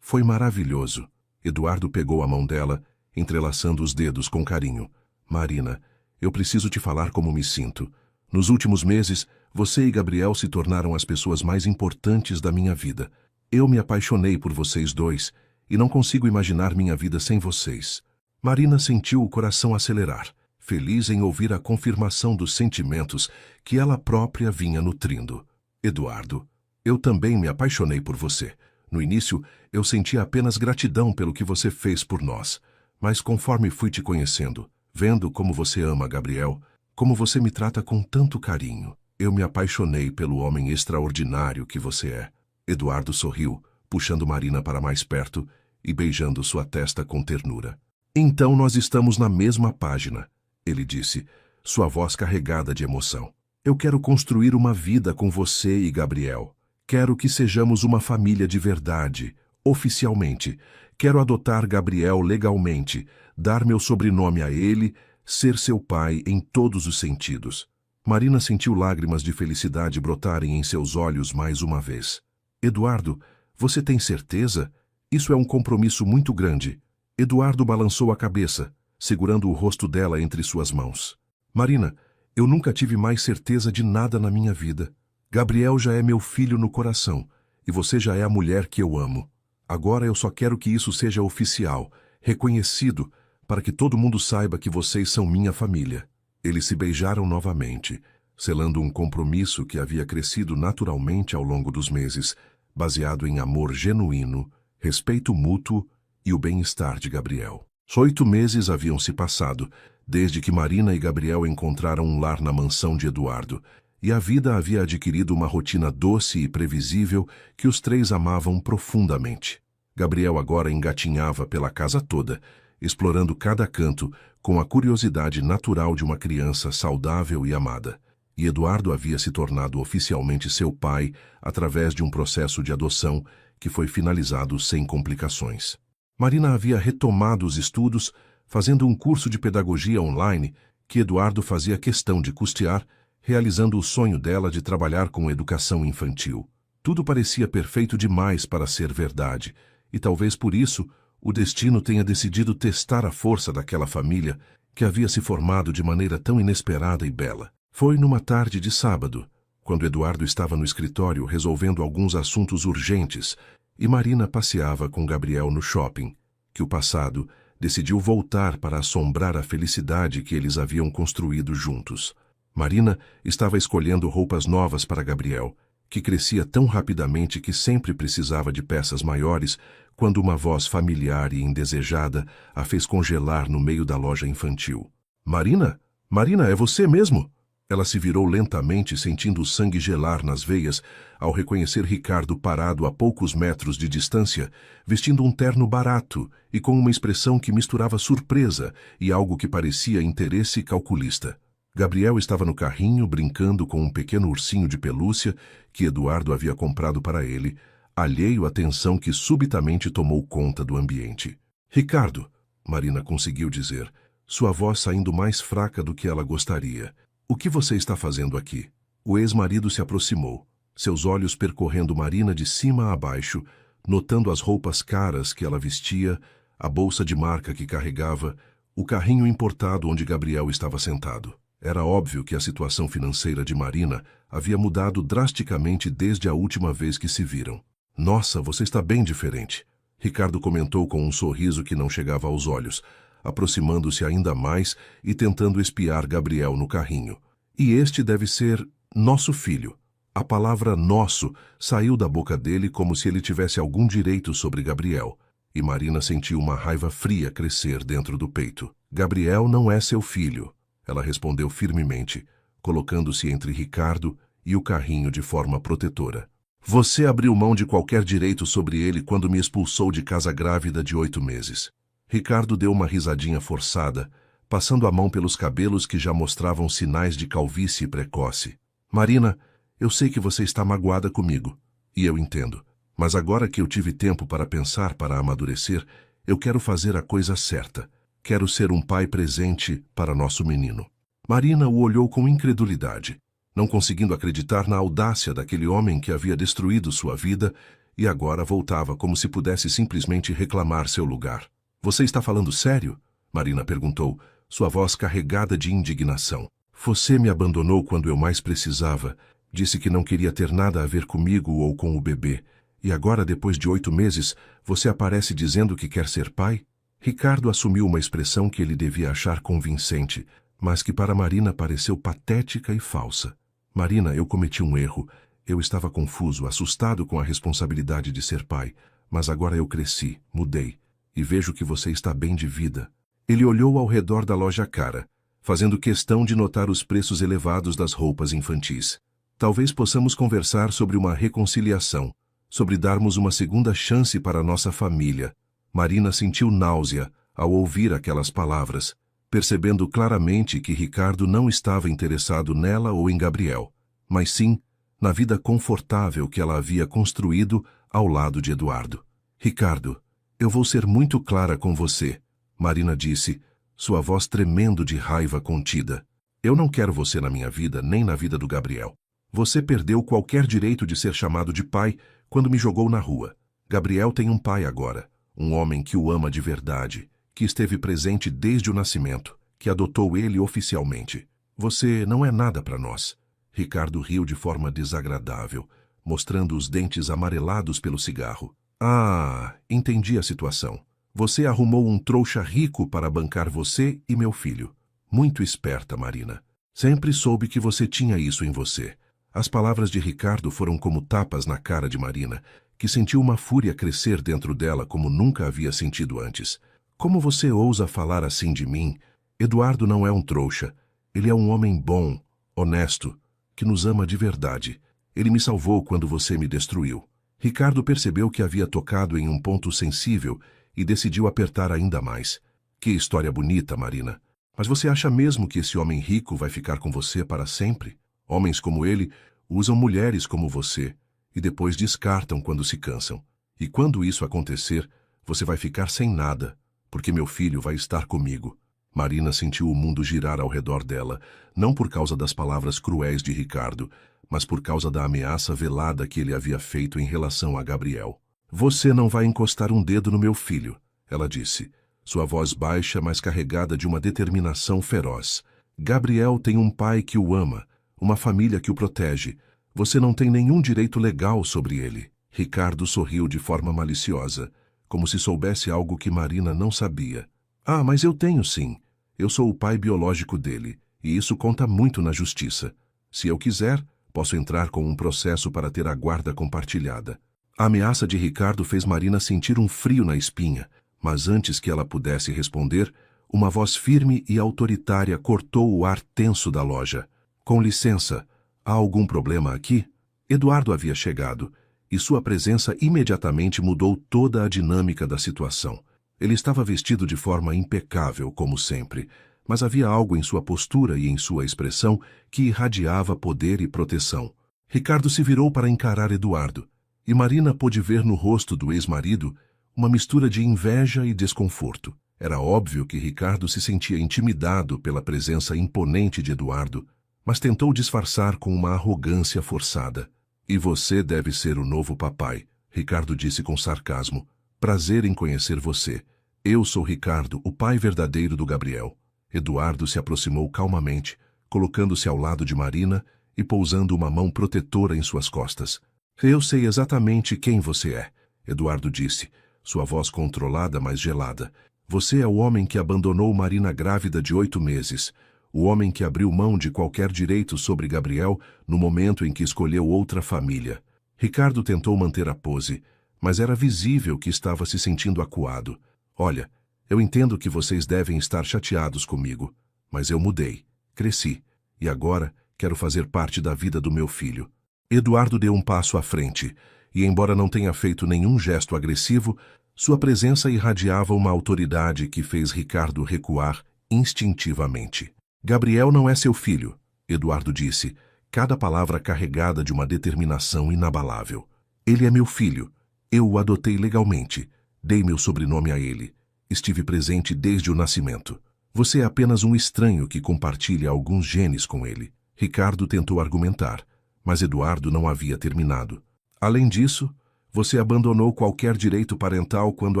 Speaker 1: maravilhoso. Eduardo pegou a mão dela, entrelaçando os dedos com carinho. Marina, eu preciso te falar como me sinto. Nos últimos meses, você e Gabriel se tornaram as pessoas mais importantes da minha vida. Eu me apaixonei por vocês dois e não consigo imaginar minha vida sem vocês. Marina sentiu o coração acelerar, feliz em ouvir a confirmação dos sentimentos que ela própria vinha nutrindo. Eduardo, eu também me apaixonei por você. No início, eu sentia apenas gratidão pelo que você fez por nós. Mas conforme fui te conhecendo, vendo como você ama Gabriel, como você me trata com tanto carinho, eu me apaixonei pelo homem extraordinário que você é. Eduardo sorriu, puxando Marina para mais perto e beijando sua testa com ternura. Então nós estamos na mesma página, ele disse, sua voz carregada de emoção. Eu quero construir uma vida com você e Gabriel. Quero que sejamos uma família de verdade, oficialmente. Quero adotar Gabriel legalmente, dar meu sobrenome a ele, ser seu pai em todos os sentidos. Marina sentiu lágrimas de felicidade brotarem em seus olhos mais uma vez. Eduardo, você tem certeza? Isso é um compromisso muito grande. Eduardo balançou a cabeça, segurando o rosto dela entre suas mãos. Marina, eu nunca tive mais certeza de nada na minha vida. Gabriel já é meu filho no coração, e você já é a mulher que eu amo. Agora eu só quero que isso seja oficial, reconhecido, para que todo mundo saiba que vocês são minha família. Eles se beijaram novamente, selando um compromisso que havia crescido naturalmente ao longo dos meses, baseado em amor genuíno, respeito mútuo e o bem-estar de Gabriel. 8 meses haviam se passado, desde que Marina e Gabriel encontraram um lar na mansão de Eduardo, e a vida havia adquirido uma rotina doce e previsível que os três amavam profundamente. Gabriel agora engatinhava pela casa toda, explorando cada canto com a curiosidade natural de uma criança saudável e amada. E Eduardo havia se tornado oficialmente seu pai através de um processo de adoção que foi finalizado sem complicações. Marina havia retomado os estudos, fazendo um curso de pedagogia online que Eduardo fazia questão de custear, realizando o sonho dela de trabalhar com educação infantil. Tudo parecia perfeito demais para ser verdade, e talvez por isso o destino tenha decidido testar a força daquela família que havia se formado de maneira tão inesperada e bela. Foi numa tarde de sábado, quando Eduardo estava no escritório resolvendo alguns assuntos urgentes, e Marina passeava com Gabriel no shopping, que o passado decidiu voltar para assombrar a felicidade que eles haviam construído juntos. Marina estava escolhendo roupas novas para Gabriel, que crescia tão rapidamente que sempre precisava de peças maiores, quando uma voz familiar e indesejada a fez congelar no meio da loja infantil. Marina? Marina, é você mesmo? Ela se virou lentamente, sentindo o sangue gelar nas veias, ao reconhecer Ricardo parado a poucos metros de distância, vestindo um terno barato e com uma expressão que misturava surpresa e algo que parecia interesse calculista. Gabriel estava no carrinho brincando com um pequeno ursinho de pelúcia que Eduardo havia comprado para ele, alheio à tensão que subitamente tomou conta do ambiente. Ricardo, Marina conseguiu dizer, sua voz saindo mais fraca do que ela gostaria. O que você está fazendo aqui? O ex-marido se aproximou, seus olhos percorrendo Marina de cima a baixo, notando as roupas caras que ela vestia, a bolsa de marca que carregava, o carrinho importado onde Gabriel estava sentado. Era óbvio que a situação financeira de Marina havia mudado drasticamente desde a última vez que se viram. Nossa, você está bem diferente, Ricardo comentou com um sorriso que não chegava aos olhos, aproximando-se ainda mais e tentando espiar Gabriel no carrinho. E este deve ser nosso filho. A palavra nosso saiu da boca dele como se ele tivesse algum direito sobre Gabriel, e Marina sentiu uma raiva fria crescer dentro do peito. Gabriel não é seu filho, ela respondeu firmemente, colocando-se entre Ricardo e o carrinho de forma protetora. Você abriu mão de qualquer direito sobre ele quando me expulsou de casa grávida de 8 meses. Ricardo deu uma risadinha forçada, passando a mão pelos cabelos que já mostravam sinais de calvície precoce. Marina, eu sei que você está magoada comigo, e eu entendo. Mas agora que eu tive tempo para pensar, para amadurecer, eu quero fazer a coisa certa. Quero ser um pai presente para nosso menino. Marina o olhou com incredulidade, não conseguindo acreditar na audácia daquele homem que havia destruído sua vida e agora voltava como se pudesse simplesmente reclamar seu lugar. Você está falando sério? Marina perguntou, sua voz carregada de indignação. Você me abandonou quando eu mais precisava, disse que não queria ter nada a ver comigo ou com o bebê, e agora, depois de 8 meses, você aparece dizendo que quer ser pai? Ricardo assumiu uma expressão que ele devia achar convincente, mas que para Marina pareceu patética e falsa. Marina, eu cometi um erro. Eu estava confuso, assustado com a responsabilidade de ser pai, mas agora eu cresci, mudei, e vejo que você está bem de vida. Ele olhou ao redor da loja cara, fazendo questão de notar os preços elevados das roupas infantis. Talvez possamos conversar sobre uma reconciliação, sobre darmos uma segunda chance para nossa família. Marina sentiu náusea ao ouvir aquelas palavras, percebendo claramente que Ricardo não estava interessado nela ou em Gabriel, mas sim na vida confortável que ela havia construído ao lado de Eduardo. Ricardo, eu vou ser muito clara com você, Marina disse, sua voz tremendo de raiva contida. Eu não quero você na minha vida nem na vida do Gabriel. Você perdeu qualquer direito de ser chamado de pai quando me jogou na rua. Gabriel tem um pai agora, um homem que o ama de verdade, que esteve presente desde o nascimento, que adotou ele oficialmente. Você não é nada para nós. Ricardo riu de forma desagradável, mostrando os dentes amarelados pelo cigarro. Ah, entendi a situação. Você arrumou um trouxa rico para bancar você e meu filho. Muito esperta, Marina. Sempre soube que você tinha isso em você. As palavras de Ricardo foram como tapas na cara de Marina, que sentiu uma fúria crescer dentro dela como nunca havia sentido antes. Como você ousa falar assim de mim? Eduardo não é um trouxa. Ele é um homem bom, honesto, que nos ama de verdade. Ele me salvou quando você me destruiu. Ricardo percebeu que havia tocado em um ponto sensível e decidiu apertar ainda mais. Que história bonita, Marina. Mas você acha mesmo que esse homem rico vai ficar com você para sempre? Homens como ele usam mulheres como você e depois descartam quando se cansam. E quando isso acontecer, você vai ficar sem nada, porque meu filho vai estar comigo. Marina sentiu o mundo girar ao redor dela, não por causa das palavras cruéis de Ricardo, mas por causa da ameaça velada que ele havia feito em relação a Gabriel. Você não vai encostar um dedo no meu filho, ela disse, sua voz baixa, mas carregada de uma determinação feroz. Gabriel tem um pai que o ama, uma família que o protege. Você não tem nenhum direito legal sobre ele. Ricardo sorriu de forma maliciosa, como se soubesse algo que Marina não sabia. Ah, mas eu tenho sim. Eu sou o pai biológico dele, e isso conta muito na justiça. Se eu quiser, posso entrar com um processo para ter a guarda compartilhada. A ameaça de Ricardo fez Marina sentir um frio na espinha, mas antes que ela pudesse responder, uma voz firme e autoritária cortou o ar tenso da loja. Com licença, há algum problema aqui? Eduardo havia chegado, e sua presença imediatamente mudou toda a dinâmica da situação. Ele estava vestido de forma impecável, como sempre, mas havia algo em sua postura e em sua expressão que irradiava poder e proteção. Ricardo se virou para encarar Eduardo, e Marina pôde ver no rosto do ex-marido uma mistura de inveja e desconforto. Era óbvio que Ricardo se sentia intimidado pela presença imponente de Eduardo, mas tentou disfarçar com uma arrogância forçada. "E você deve ser o novo papai", Ricardo disse com sarcasmo. "Prazer em conhecer você. Eu sou Ricardo, o pai verdadeiro do Gabriel." Eduardo se aproximou calmamente, colocando-se ao lado de Marina e pousando uma mão protetora em suas costas. "Eu sei exatamente quem você é", Eduardo disse, sua voz controlada, mas gelada. "Você é o homem que abandonou Marina grávida de 8 meses, o homem que abriu mão de qualquer direito sobre Gabriel no momento em que escolheu outra família." Ricardo tentou manter a pose, mas era visível que estava se sentindo acuado. "Olha, eu entendo que vocês devem estar chateados comigo, mas eu mudei, cresci, e agora quero fazer parte da vida do meu filho." Eduardo deu um passo à frente, e embora não tenha feito nenhum gesto agressivo, sua presença irradiava uma autoridade que fez Ricardo recuar instintivamente. "Gabriel não é seu filho", Eduardo disse, cada palavra carregada de uma determinação inabalável. "Ele é meu filho. Eu o adotei legalmente. Dei meu sobrenome a ele. Estive presente desde o nascimento. Você é apenas um estranho que compartilha alguns genes com ele." Ricardo tentou argumentar, mas Eduardo não havia terminado. "Além disso, você abandonou qualquer direito parental quando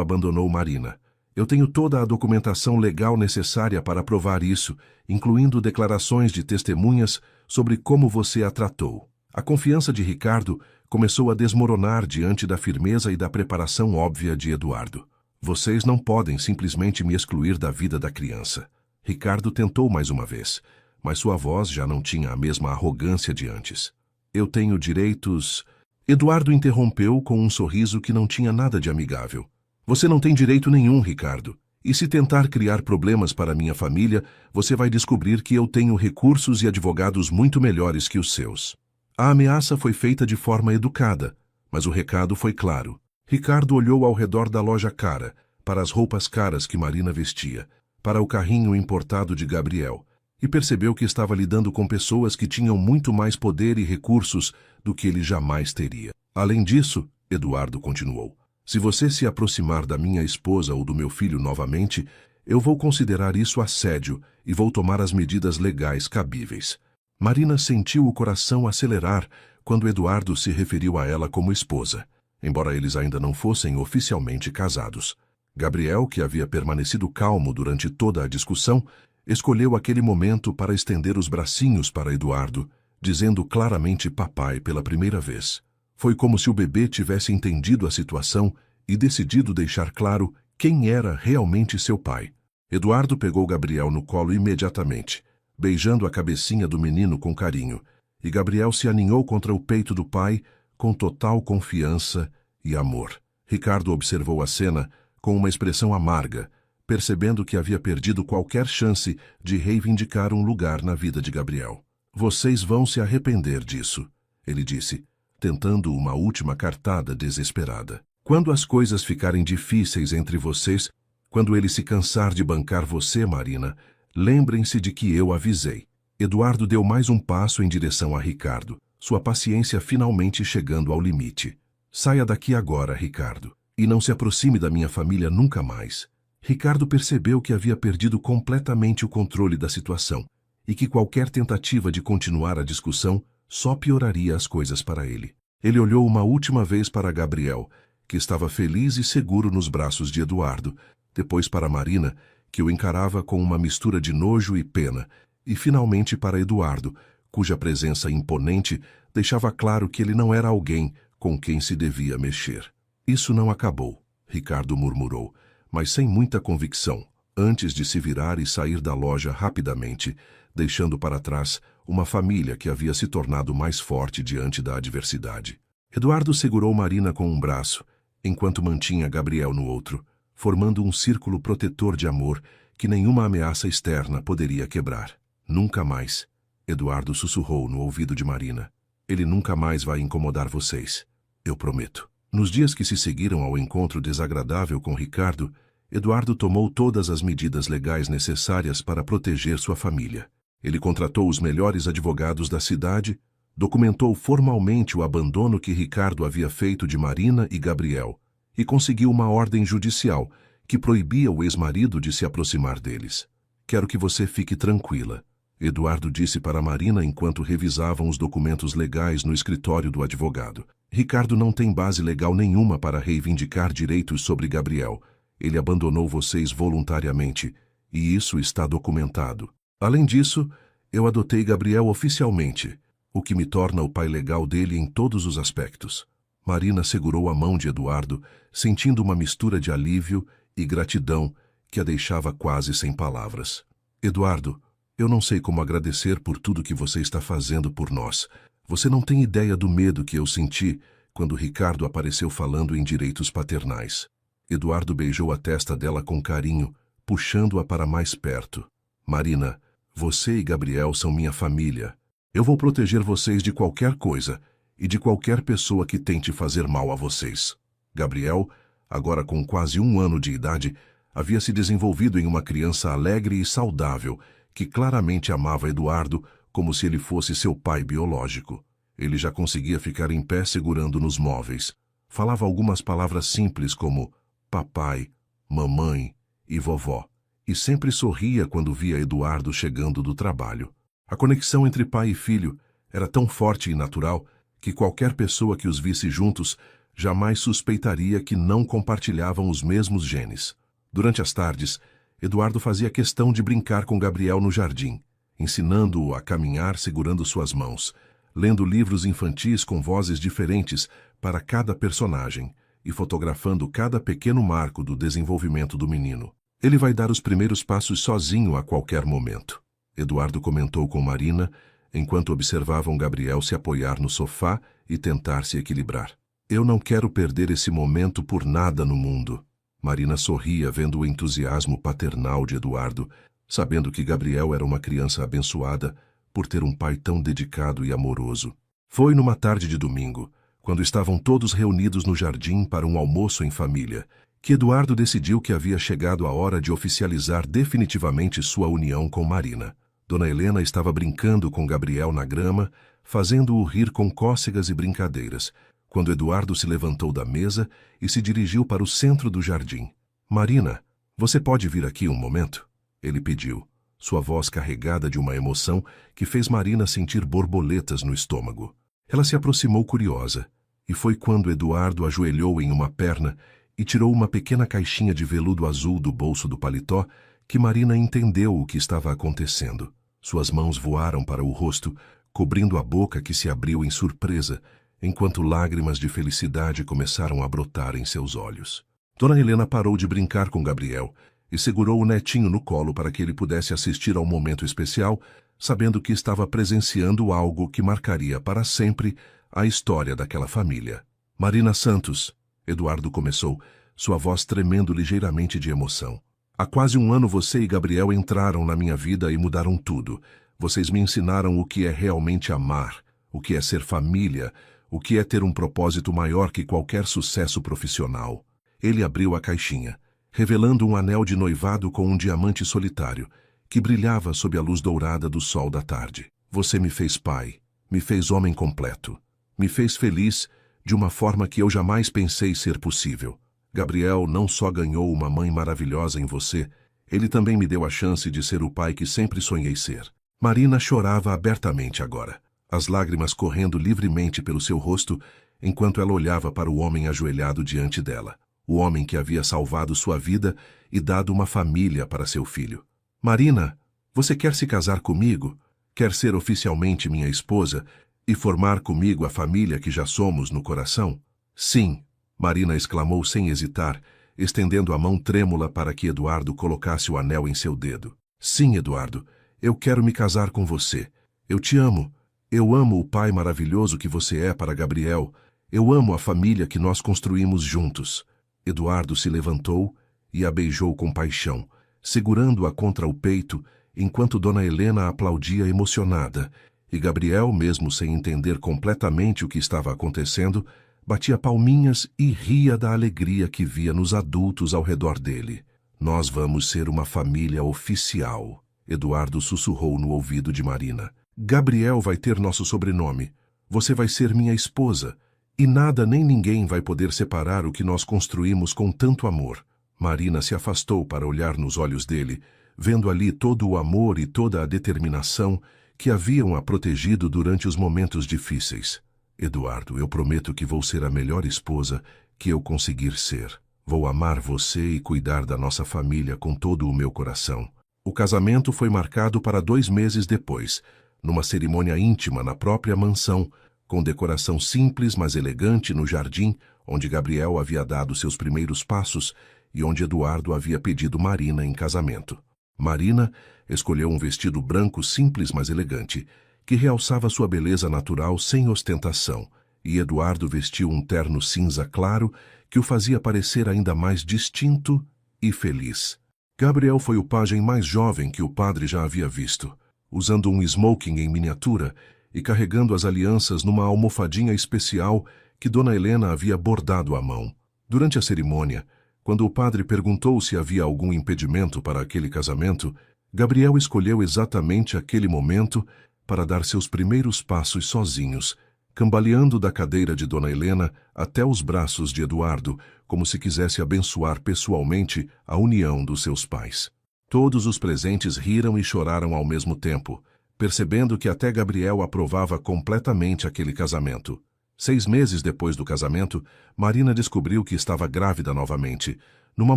Speaker 1: abandonou Marina. Eu tenho toda a documentação legal necessária para provar isso, incluindo declarações de testemunhas sobre como você a tratou." A confiança de Ricardo começou a desmoronar diante da firmeza e da preparação óbvia de Eduardo. "Vocês não podem simplesmente me excluir da vida da criança." Ricardo tentou mais uma vez, mas sua voz já não tinha a mesma arrogância de antes. "Eu tenho direitos..." Eduardo interrompeu com um sorriso que não tinha nada de amigável. "Você não tem direito nenhum, Ricardo. E se tentar criar problemas para minha família, você vai descobrir que eu tenho recursos e advogados muito melhores que os seus." A ameaça foi feita de forma educada, mas o recado foi claro. Ricardo olhou ao redor da loja cara, para as roupas caras que Marina vestia, para o carrinho importado de Gabriel, e percebeu que estava lidando com pessoas que tinham muito mais poder e recursos do que ele jamais teria. "Além disso", Eduardo continuou, "se você se aproximar da minha esposa ou do meu filho novamente, eu vou considerar isso assédio e vou tomar as medidas legais cabíveis." Marina sentiu o coração acelerar quando Eduardo se referiu a ela como esposa, embora eles ainda não fossem oficialmente casados. Gabriel, que havia permanecido calmo durante toda a discussão, escolheu aquele momento para estender os bracinhos para Eduardo, dizendo claramente papai pela primeira vez. Foi como se o bebê tivesse entendido a situação e decidido deixar claro quem era realmente seu pai. Eduardo pegou Gabriel no colo imediatamente, beijando a cabecinha do menino com carinho, e Gabriel se aninhou contra o peito do pai com total confiança e amor. Ricardo observou a cena com uma expressão amarga, percebendo que havia perdido qualquer chance de reivindicar um lugar na vida de Gabriel. "Vocês vão se arrepender disso", ele disse, tentando uma última cartada desesperada. "Quando as coisas ficarem difíceis entre vocês, quando ele se cansar de bancar você, Marina, lembrem-se de que eu avisei." Eduardo deu mais um passo em direção a Ricardo, sua paciência finalmente chegando ao limite. "Saia daqui agora, Ricardo, e não se aproxime da minha família nunca mais." Ricardo percebeu que havia perdido completamente o controle da situação e que qualquer tentativa de continuar a discussão só pioraria as coisas para ele. Ele olhou uma última vez para Gabriel, que estava feliz e seguro nos braços de Eduardo, depois para Marina, que o encarava com uma mistura de nojo e pena, e finalmente para Eduardo, cuja presença imponente deixava claro que ele não era alguém com quem se devia mexer. "Isso não acabou", Ricardo murmurou, mas sem muita convicção, antes de se virar e sair da loja rapidamente, deixando para trás uma família que havia se tornado mais forte diante da adversidade. Eduardo segurou Marina com um braço, enquanto mantinha Gabriel no outro, formando um círculo protetor de amor que nenhuma ameaça externa poderia quebrar. "Nunca mais", Eduardo sussurrou no ouvido de Marina. "Ele nunca mais vai incomodar vocês. Eu prometo." Nos dias que se seguiram ao encontro desagradável com Ricardo, Eduardo tomou todas as medidas legais necessárias para proteger sua família. Ele contratou os melhores advogados da cidade, documentou formalmente o abandono que Ricardo havia feito de Marina e Gabriel e conseguiu uma ordem judicial que proibia o ex-marido de se aproximar deles. Quero que você fique tranquila, Eduardo disse para Marina enquanto revisavam os documentos legais no escritório do advogado. Ricardo não tem base legal nenhuma para reivindicar direitos sobre Gabriel. Ele abandonou vocês voluntariamente, e isso está documentado. Além disso, eu adotei Gabriel oficialmente, o que me torna o pai legal dele em todos os aspectos. Marina segurou a mão de Eduardo, sentindo uma mistura de alívio e gratidão que a deixava quase sem palavras. Eduardo, eu não sei como agradecer por tudo que você está fazendo por nós. Você não tem ideia do medo que eu senti quando Ricardo apareceu falando em direitos paternais. Eduardo beijou a testa dela com carinho, puxando-a para mais perto. Marina, você e Gabriel são minha família. Eu vou proteger vocês de qualquer coisa e de qualquer pessoa que tente fazer mal a vocês. Gabriel, agora com quase 1 ano de idade, havia se desenvolvido em uma criança alegre e saudável, que claramente amava Eduardo como se ele fosse seu pai biológico. Ele já conseguia ficar em pé segurando nos móveis. Falava algumas palavras simples como papai, mamãe e vovó, e sempre sorria quando via Eduardo chegando do trabalho. A conexão entre pai e filho era tão forte e natural que qualquer pessoa que os visse juntos jamais suspeitaria que não compartilhavam os mesmos genes. Durante as tardes, Eduardo fazia questão de brincar com Gabriel no jardim, ensinando-o a caminhar segurando suas mãos, lendo livros infantis com vozes diferentes para cada personagem e fotografando cada pequeno marco do desenvolvimento do menino. Ele vai dar os primeiros passos sozinho a qualquer momento, Eduardo comentou com Marina, enquanto observavam Gabriel se apoiar no sofá e tentar se equilibrar. Eu não quero perder esse momento por nada no mundo. Marina sorria vendo o entusiasmo paternal de Eduardo, sabendo que Gabriel era uma criança abençoada por ter um pai tão dedicado e amoroso. Foi numa tarde de domingo, quando estavam todos reunidos no jardim para um almoço em família, que Eduardo decidiu que havia chegado a hora de oficializar definitivamente sua união com Marina. Dona Helena estava brincando com Gabriel na grama, fazendo-o rir com cócegas e brincadeiras, quando Eduardo se levantou da mesa e se dirigiu para o centro do jardim. Marina, você pode vir aqui um momento? Ele pediu, sua voz carregada de uma emoção que fez Marina sentir borboletas no estômago. Ela se aproximou curiosa, e foi quando Eduardo ajoelhou em uma perna e tirou uma pequena caixinha de veludo azul do bolso do paletó que Marina entendeu o que estava acontecendo. Suas mãos voaram para o rosto, cobrindo a boca que se abriu em surpresa, enquanto lágrimas de felicidade começaram a brotar em seus olhos. Dona Helena parou de brincar com Gabriel e segurou o netinho no colo para que ele pudesse assistir ao momento especial, sabendo que estava presenciando algo que marcaria para sempre a história daquela família. Marina Santos, Eduardo começou, sua voz tremendo ligeiramente de emoção. Há quase 1 ano você e Gabriel entraram na minha vida e mudaram tudo. Vocês me ensinaram o que é realmente amar, o que é ser família, o que é ter um propósito maior que qualquer sucesso profissional. Ele abriu a caixinha, revelando um anel de noivado com um diamante solitário, que brilhava sob a luz dourada do sol da tarde. Você me fez pai, me fez homem completo, me fez feliz de uma forma que eu jamais pensei ser possível. Gabriel não só ganhou uma mãe maravilhosa em você, ele também me deu a chance de ser o pai que sempre sonhei ser. Marina chorava abertamente agora, as lágrimas correndo livremente pelo seu rosto, enquanto ela olhava para o homem ajoelhado diante dela, o homem que havia salvado sua vida e dado uma família para seu filho. Marina, você quer se casar comigo? Quer ser oficialmente minha esposa e formar comigo a família que já somos no coração? Sim, Marina exclamou sem hesitar, estendendo a mão trêmula para que Eduardo colocasse o anel em seu dedo. Sim, Eduardo, eu quero me casar com você. Eu te amo. Eu amo o pai maravilhoso que você é para Gabriel. Eu amo a família que nós construímos juntos. Eduardo se levantou e a beijou com paixão, segurando-a contra o peito, enquanto Dona Helena aplaudia emocionada, e Gabriel, mesmo sem entender completamente o que estava acontecendo, batia palminhas e ria da alegria que via nos adultos ao redor dele. Nós vamos ser uma família oficial, Eduardo sussurrou no ouvido de Marina. Gabriel vai ter nosso sobrenome. Você vai ser minha esposa. E nada nem ninguém vai poder separar o que nós construímos com tanto amor. Marina se afastou para olhar nos olhos dele, vendo ali todo o amor e toda a determinação que haviam a protegido durante os momentos difíceis. Eduardo, eu prometo que vou ser a melhor esposa que eu conseguir ser. Vou amar você e cuidar da nossa família com todo o meu coração. O casamento foi marcado para 2 meses depois, numa cerimônia íntima na própria mansão, com decoração simples mas elegante no jardim, onde Gabriel havia dado seus primeiros passos e onde Eduardo havia pedido Marina em casamento. Marina escolheu um vestido branco simples mas elegante, que realçava sua beleza natural sem ostentação, e Eduardo vestiu um terno cinza claro que o fazia parecer ainda mais distinto e feliz. Gabriel foi o pajem mais jovem que o padre já havia visto, usando um smoking em miniatura e carregando as alianças numa almofadinha especial que Dona Helena havia bordado à mão. Durante a cerimônia, quando o padre perguntou se havia algum impedimento para aquele casamento, Gabriel escolheu exatamente aquele momento para dar seus primeiros passos sozinhos, cambaleando da cadeira de Dona Helena até os braços de Eduardo, como se quisesse abençoar pessoalmente a união dos seus pais. Todos os presentes riram e choraram ao mesmo tempo, percebendo que até Gabriel aprovava completamente aquele casamento. 6 meses depois do casamento, Marina descobriu que estava grávida novamente, numa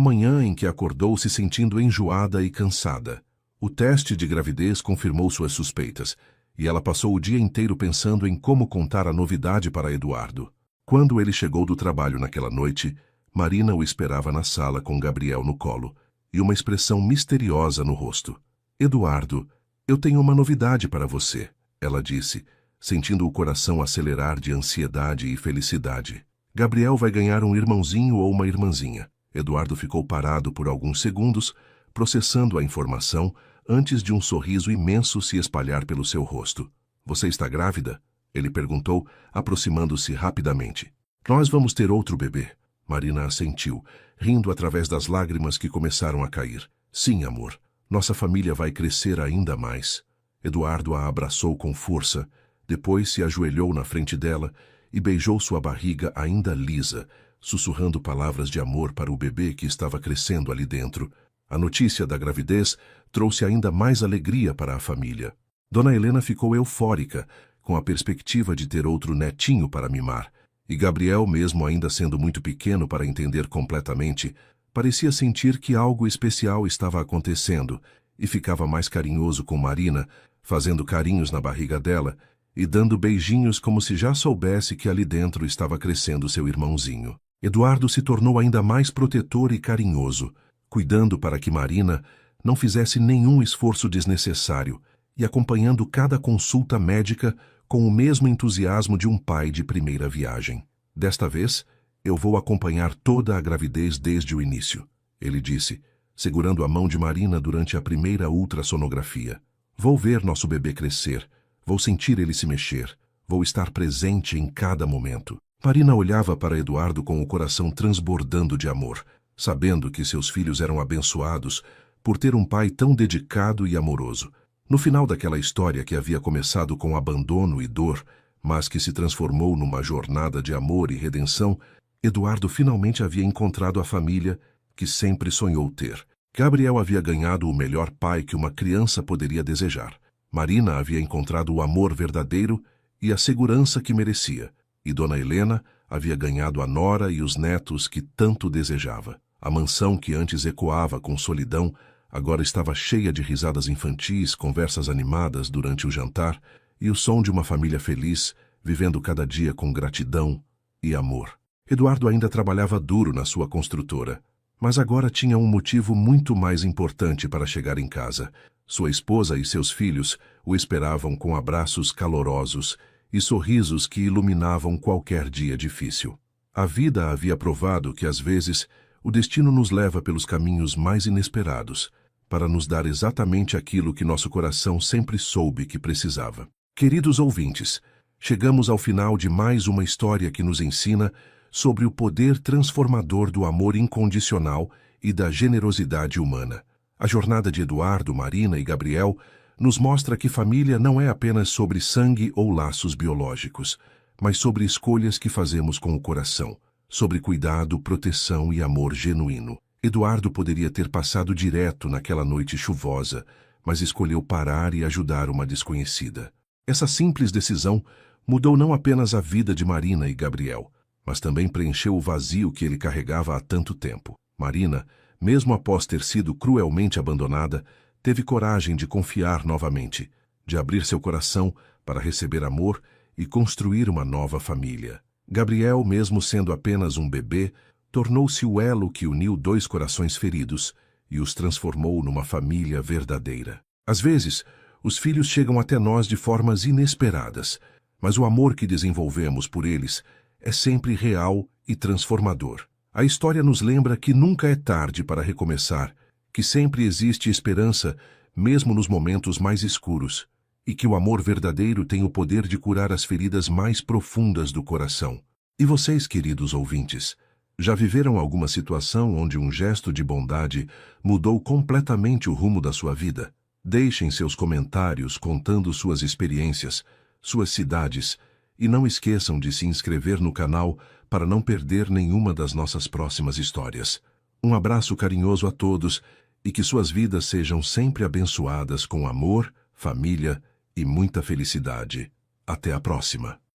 Speaker 1: manhã em que acordou se sentindo enjoada e cansada. O teste de gravidez confirmou suas suspeitas, e ela passou o dia inteiro pensando em como contar a novidade para Eduardo. Quando ele chegou do trabalho naquela noite, Marina o esperava na sala com Gabriel no colo, e uma expressão misteriosa no rosto. Eduardo, eu tenho uma novidade para você, ela disse, sentindo o coração acelerar de ansiedade e felicidade. Gabriel vai ganhar um irmãozinho ou uma irmãzinha. Eduardo ficou parado por alguns segundos, processando a informação, antes de um sorriso imenso se espalhar pelo seu rosto. Você está grávida? Ele perguntou, aproximando-se rapidamente. Nós vamos ter outro bebê. Marina assentiu, rindo através das lágrimas que começaram a cair. Sim, amor. Nossa família vai crescer ainda mais. Eduardo a abraçou com força, depois se ajoelhou na frente dela e beijou sua barriga ainda lisa, sussurrando palavras de amor para o bebê que estava crescendo ali dentro. A notícia da gravidez trouxe ainda mais alegria para a família. Dona Helena ficou eufórica, com a perspectiva de ter outro netinho para mimar, e Gabriel, mesmo ainda sendo muito pequeno para entender completamente, parecia sentir que algo especial estava acontecendo e ficava mais carinhoso com Marina, fazendo carinhos na barriga dela e dando beijinhos como se já soubesse que ali dentro estava crescendo seu irmãozinho. Eduardo se tornou ainda mais protetor e carinhoso, cuidando para que Marina não fizesse nenhum esforço desnecessário e acompanhando cada consulta médica com o mesmo entusiasmo de um pai de primeira viagem. Desta vez, eu vou acompanhar toda a gravidez desde o início, ele disse, segurando a mão de Marina durante a primeira ultrassonografia. Vou ver nosso bebê crescer, vou sentir ele se mexer, vou estar presente em cada momento. Marina olhava para Eduardo com o coração transbordando de amor, sabendo que seus filhos eram abençoados por ter um pai tão dedicado e amoroso. No final daquela história que havia começado com abandono e dor, mas que se transformou numa jornada de amor e redenção, Eduardo finalmente havia encontrado a família que sempre sonhou ter. Gabriel havia ganhado o melhor pai que uma criança poderia desejar. Marina havia encontrado o amor verdadeiro e a segurança que merecia. E Dona Helena havia ganhado a nora e os netos que tanto desejava. A mansão que antes ecoava com solidão agora estava cheia de risadas infantis, conversas animadas durante o jantar e o som de uma família feliz, vivendo cada dia com gratidão e amor. Eduardo ainda trabalhava duro na sua construtora, mas agora tinha um motivo muito mais importante para chegar em casa. Sua esposa e seus filhos o esperavam com abraços calorosos e sorrisos que iluminavam qualquer dia difícil. A vida havia provado que, às vezes, o destino nos leva pelos caminhos mais inesperados, para nos dar exatamente aquilo que nosso coração sempre soube que precisava. Queridos ouvintes, chegamos ao final de mais uma história que nos ensina sobre o poder transformador do amor incondicional e da generosidade humana. A jornada de Eduardo, Marina e Gabriel nos mostra que família não é apenas sobre sangue ou laços biológicos, mas sobre escolhas que fazemos com o coração, sobre cuidado, proteção e amor genuíno. Eduardo poderia ter passado direto naquela noite chuvosa, mas escolheu parar e ajudar uma desconhecida. Essa simples decisão mudou não apenas a vida de Marina e Gabriel, mas também preencheu o vazio que ele carregava há tanto tempo. Marina, mesmo após ter sido cruelmente abandonada, teve coragem de confiar novamente, de abrir seu coração para receber amor e construir uma nova família. Gabriel, mesmo sendo apenas um bebê, tornou-se o elo que uniu dois corações feridos e os transformou numa família verdadeira. Às vezes, os filhos chegam até nós de formas inesperadas, mas o amor que desenvolvemos por eles é sempre real e transformador. A história nos lembra que nunca é tarde para recomeçar, que sempre existe esperança, mesmo nos momentos mais escuros, e que o amor verdadeiro tem o poder de curar as feridas mais profundas do coração. E vocês, queridos ouvintes, já viveram alguma situação onde um gesto de bondade mudou completamente o rumo da sua vida? Deixem seus comentários contando suas experiências, suas cidades, e não esqueçam de se inscrever no canal para não perder nenhuma das nossas próximas histórias. Um abraço carinhoso a todos e que suas vidas sejam sempre abençoadas com amor, família e muita felicidade. Até a próxima!